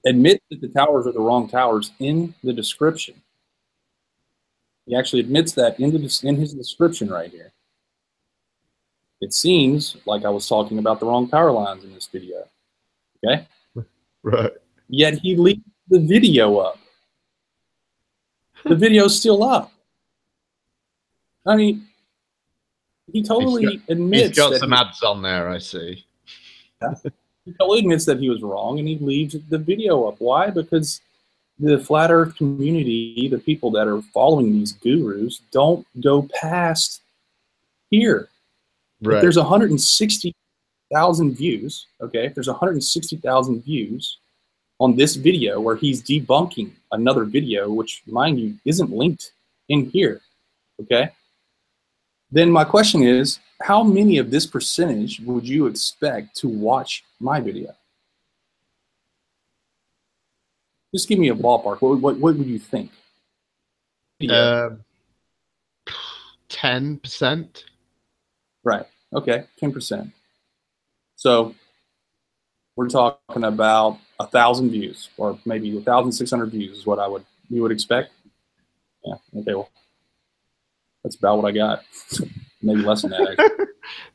Admits that the towers are the wrong towers in the description. He actually admits that in his description right here. It seems like I was talking about the wrong power lines in this video. Okay? Right. Yet he leaves the video up. The video's still up. I mean, he totally admits he's got that some ads on there, I see. he totally admits that he was wrong, and he leaves the video up. Why? Because the flat Earth community, the people that are following these gurus, don't go past here. Right. If there's 160,000 views, okay, if there's 160,000 views on this video where he's debunking another video, which, mind you, isn't linked in here, okay, then my question is, how many of this percentage would you expect to watch my video? Just give me a ballpark. What would you think? 10%. Right. Okay. 10%. So we're talking about 1,000 views, or maybe 1,600 views is what you would expect. Yeah. Okay. Well, that's about what I got. Maybe less than that, actually.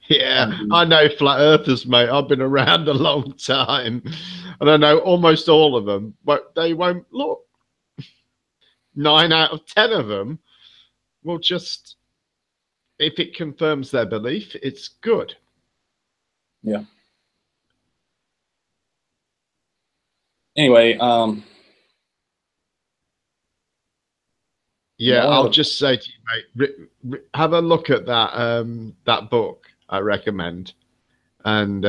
Yeah, I know flat earthers, mate. I've been around a long time, and I know almost all of them, but they won't look. 9 out of 10 of them will just, if it confirms their belief, it's good. Yeah. Anyway, yeah, I'll just say to you, mate, have a look at that that book I recommend, and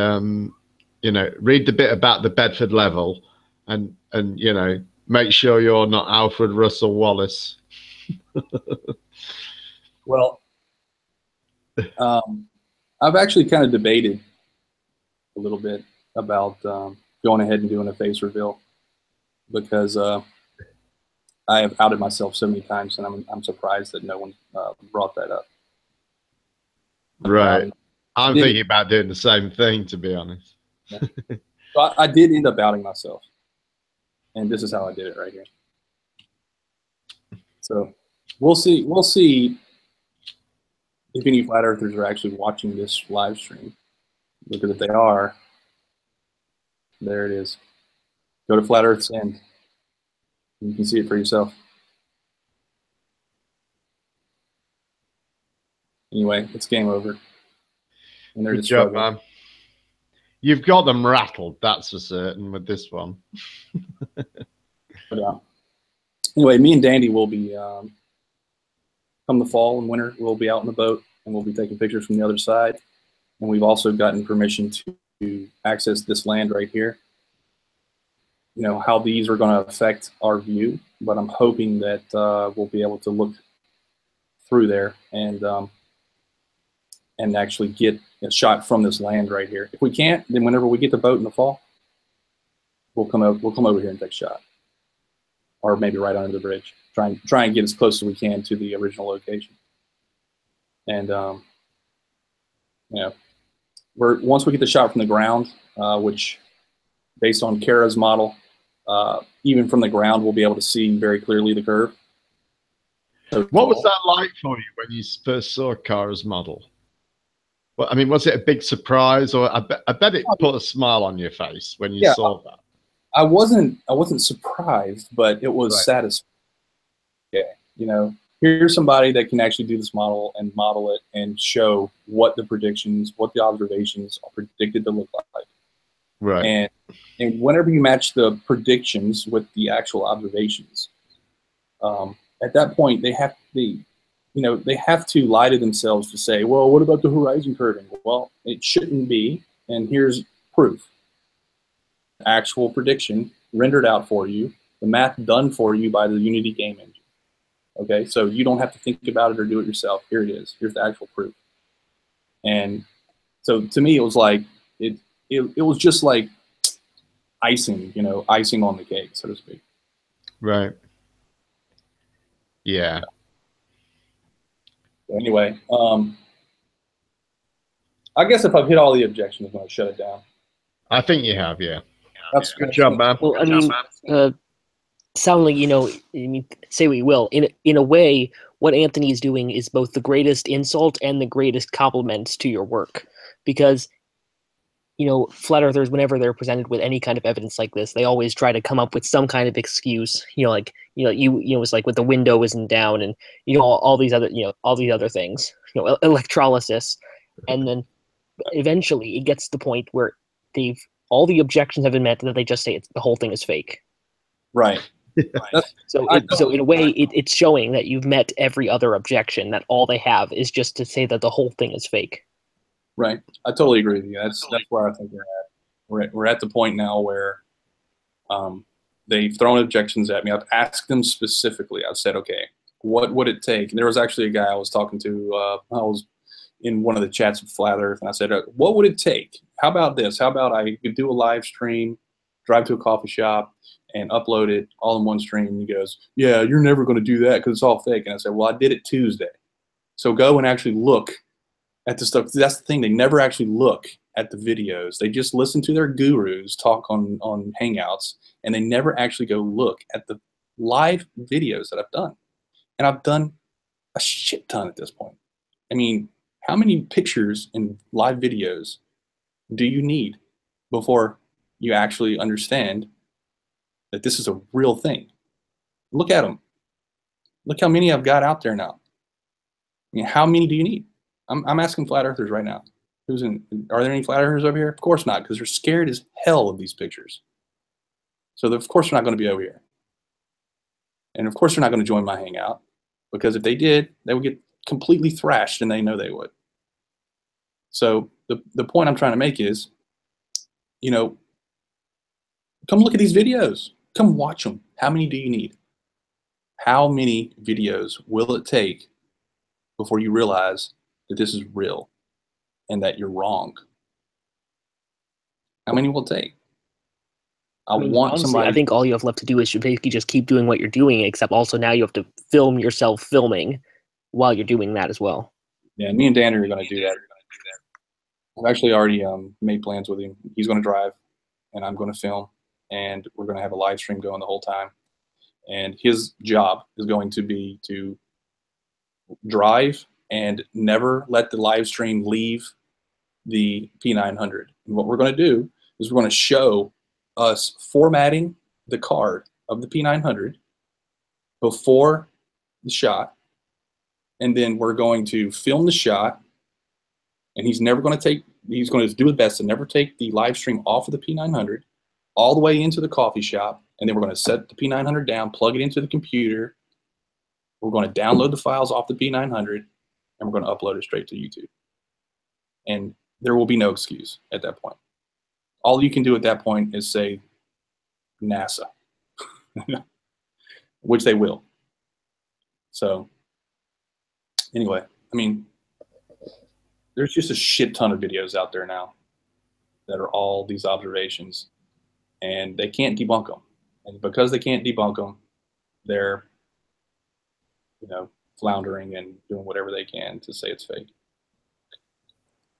you know, read the bit about the Bedford level, and you know, make sure you're not Alfred Russel Wallace. well, I've actually kind of debated a little bit about going ahead and doing a face reveal, because I have outed myself so many times, and I'm surprised that no one brought that up. Right. I'm thinking about doing the same thing, to be honest. Yeah. So I did end up outing myself, and this is how I did it right here. So we'll see. We'll see if any flat earthers are actually watching this live stream, because if they are, there it is. Go to Flat Earth's End. You can see it for yourself. Anyway, it's game over. And they're Good just job, struggling. man. You've got them rattled, that's for certain, with this one. But, anyway, me and Dandy will be, come the fall and winter, we'll be out in the boat, and we'll be taking pictures from the other side. And we've also gotten permission to access this land right here. You know, how these are going to affect our view, but I'm hoping that we'll be able to look through there and actually get a shot from this land right here. If we can't, then whenever we get the boat in the fall, we'll come over here and take a shot, or maybe right under the bridge. Try and get as close as we can to the original location. And you know, once we get the shot from the ground, which based on Kara's model, even from the ground, we'll be able to see very clearly the curve. So what was that like for you when you first saw Kara's model? Well, I mean, was it a big surprise, or I bet it put a smile on your face when you saw that? I wasn't surprised, but it was satisfying. Yeah, you know, here's somebody that can actually do this model and model it and show what the predictions, what the observations are predicted to look like. Right. And whenever you match the predictions with the actual observations, at that point they have to lie to themselves to say, well, what about the horizon curving? Well, it shouldn't be, and here's proof. Actual prediction rendered out for you, the math done for you by the Unity game engine. Okay, so you don't have to think about it or do it yourself. Here it is. Here's the actual proof. And so to me, it was like it was just like icing, you know, icing on the cake, so to speak. Right. Yeah. Anyway, I guess if I've hit all the objections, I'm going to shut it down. I think you have, yeah. That's Good job, man. Well, I mean, sound like, you know, I mean, say what you will. In a way, what Anthony is doing is both the greatest insult and the greatest compliment to your work, because, you know, flat earthers, whenever they're presented with any kind of evidence like this, they always try to come up with some kind of excuse. You know, like, it's like with the window isn't down, and all these other, all these other things. You know, electrolysis, and then eventually it gets to the point where all the objections have been met, that they just say the whole thing is fake. right. So in a way, it's showing that you've met every other objection, that all they have is just to say that the whole thing is fake. Right. I totally agree with you. That's where I think we're at. We're at the point now where they've thrown objections at me. I've asked them specifically. I've said, okay, what would it take? And there was actually a guy I was talking to. I was in one of the chats with Flat Earth, and I said, what would it take? How about this? How about I could do a live stream, drive to a coffee shop, and upload it all in one stream? And he goes, yeah, you're never going to do that because it's all fake. And I said, well, I did it Tuesday. So go and actually look at the stuff. That's the thing. They never actually look at the videos. They just listen to their gurus talk on Hangouts, and they never actually go look at the live videos that I've done. And I've done a shit ton at this point. I mean, how many pictures and live videos do you need before you actually understand that this is a real thing? Look at them. Look how many I've got out there now. I mean, how many do you need? I'm asking flat earthers right now. Are there any flat earthers over here? Of course not, because they're scared as hell of these pictures. So of course they're not going to be over here. And of course they're not going to join my Hangout, because if they did, they would get completely thrashed, and they know they would. So the point I'm trying to make is, you know, come look at these videos. Come watch them. How many do you need? How many videos will it take before you realize that this is real and that you're wrong? How many will it take? I want honestly, somebody. I think all you have left to do is basically just keep doing what you're doing, except also now you have to film yourself filming while you're doing that as well. Yeah, me and Dan are going to do that. I've actually already made plans with him. He's going to drive, and I'm going to film, and we're going to have a live stream going the whole time. And his job is going to be to drive and never let the live stream leave the P900. And what we're going to do is we're going to show us formatting the card of the P900 before the shot, and then we're going to film the shot. And he's going to do his best to never take the live stream off of the P900 all the way into the coffee shop. And then we're going to set the P900 down, plug it into the computer. We're going to download the files off the P900, and we're going to upload it straight to YouTube. And there will be no excuse at that point. All you can do at that point is say NASA, which they will. So anyway, I mean, there's just a shit ton of videos out there now that are all these observations, and they can't debunk them. And because they can't debunk them, they're, floundering and doing whatever they can to say it's fake.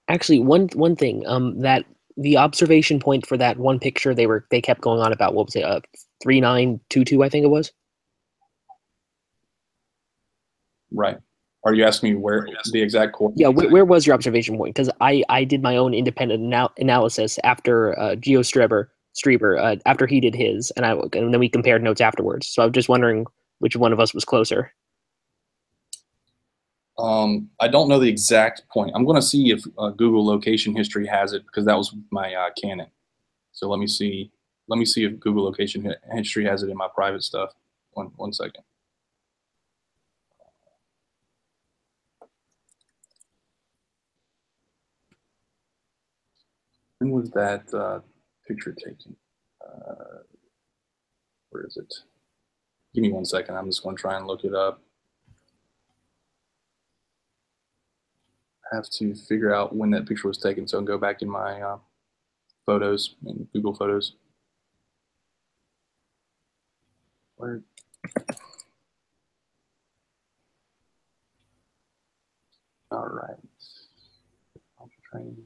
Actually, one thing, that the observation point for that one picture they kept going on about, what was it, 3922, I think it was. Right. Are you asking me where the exact coordinates? Yeah, where was your observation point? Because I did my own independent analysis after Geo Streber, after he did his, and then we compared notes afterwards. So I'm just wondering which one of us was closer. I don't know the exact point. I'm going to see if Google Location History has it, because that was my Canon. So let me see. Let me see if Google Location History has it in my private stuff. One second. When was that picture taken? Where is it? Give me 1 second. I'm just going to try and look it up. I have to figure out when that picture was taken, so I can go back in my photos in Google Photos. Where? All right. Ultra Training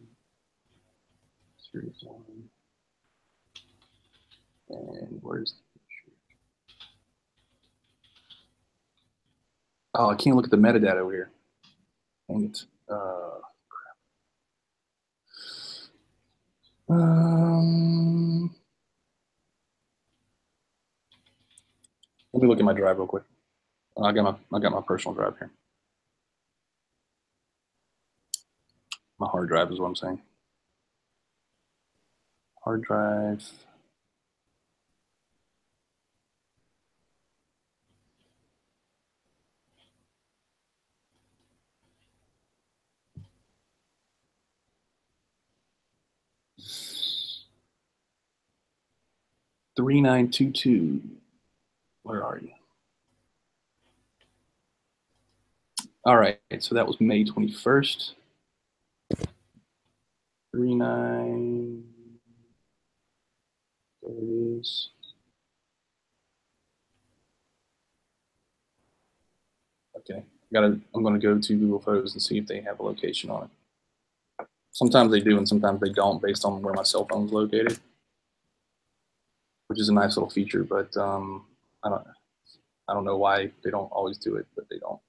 Series 1. And where's the picture? Oh, I can't look at the metadata over here. Dang it. Crap. Let me look at my drive real quick. I got my personal drive here. My hard drive is what I'm saying. Hard drive. $3922. Where are you? All right, so that was May 21st. 39. There it is. Okay, I'm gonna go to Google Photos and see if they have a location on it. Sometimes they do, and sometimes they don't, based on where my cell phone is located, which is a nice little feature. But I don't know why they don't always do it, but they don't.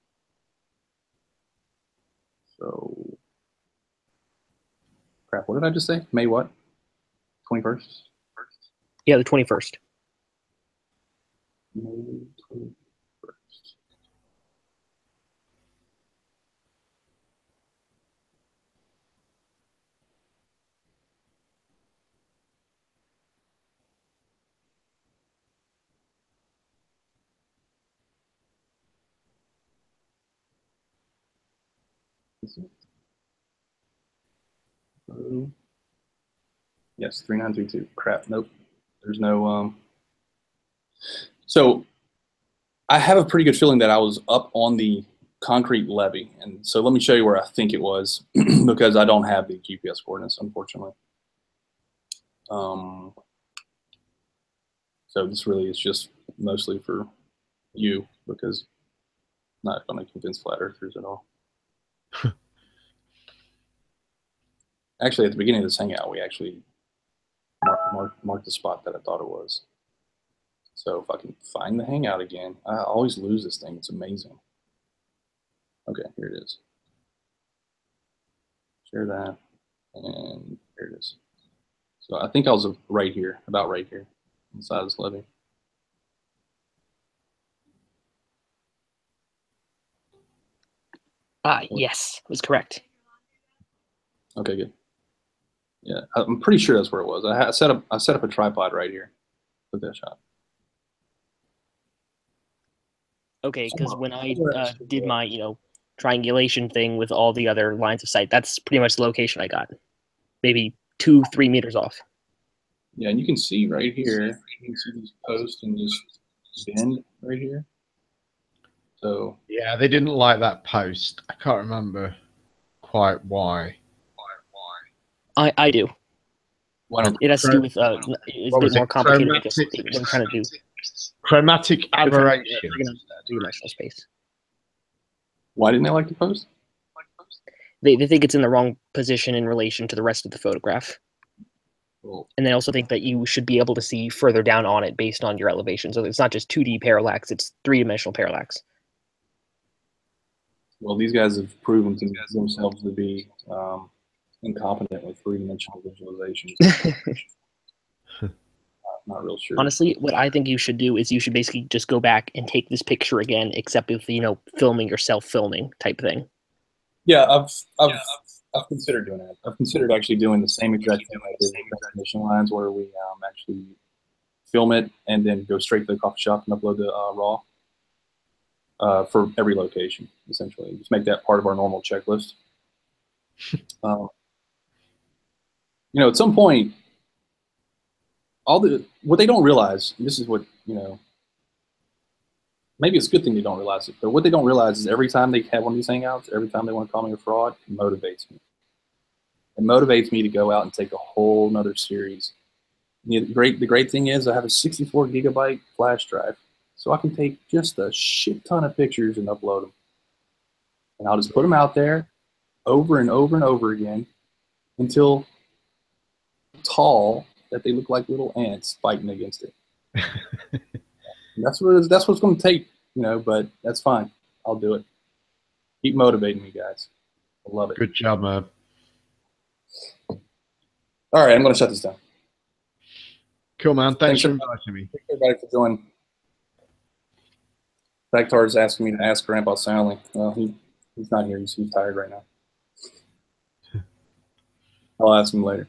So, crap. What did I just say? May what? 21st. Yeah, the 21st. May 21st. Yes, 3932. Crap. Nope. There's no. So I have a pretty good feeling that I was up on the concrete levee, and so let me show you where I think it was because I don't have the GPS coordinates, unfortunately. So this really is just mostly for you because I'm not going to convince flat earthers at all. Actually, at the beginning of this hangout, we actually marked the spot that I thought it was. So if I can find the hangout again, I always lose this thing. It's amazing. Okay, here it is. Share that, and here it is. So I think I was right here, about right here, inside this levee. Yes, was correct. Okay, good. Yeah, I'm pretty sure that's where it was. I set up a tripod right here. Took that shot. Okay, because when I did my triangulation thing with all the other lines of sight, that's pretty much the location I got. Maybe 2-3 meters off. Yeah, and you can see right here. You can see these posts and this bend right here. So yeah, they didn't like that post. I can't remember quite why. I do. It has to do with it's a bit more complicated than just what I'm trying to do. Chromatic aberration. Three-dimensional space. Why didn't they like the post? They think it's in the wrong position in relation to the rest of the photograph. Cool. And they also think that you should be able to see further down on it based on your elevation. So it's not just 2D parallax, it's three-dimensional parallax. Well, these guys have proven to themselves to be incompetent with three-dimensional visualizations. Not real sure. Honestly, what I think you should do is you should basically just go back and take this picture again, except with filming yourself filming type thing. Yeah, I've considered doing that. I've considered actually doing the same exact thing I did with transmission lines, where we actually film it and then go straight to the coffee shop and upload the raw for every location. Essentially, just make that part of our normal checklist. At some point, what they don't realize, and this is what maybe it's a good thing they don't realize it, but what they don't realize is every time they have one of these hangouts, every time they want to call me a fraud, it motivates me. It motivates me to go out and take a whole nother series. The great thing is I have a 64 gigabyte flash drive, so I can take just a shit ton of pictures and upload them. And I'll just put them out there over and over and over again until tall that they look like little ants fighting against it. That's what it's going to take, you know. But that's fine. I'll do it. Keep motivating me, guys. I love it. Good job, man. All right, I'm going to shut this down. Cool, man. Thanks for inviting me. Thanks everybody for joining. Bactar's asking me to ask Grandpa Sally. Well, he's not here. He's tired right now. I'll ask him later.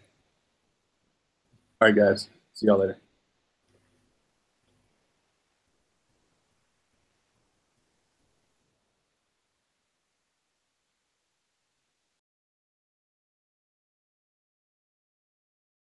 All right, guys. See y'all later.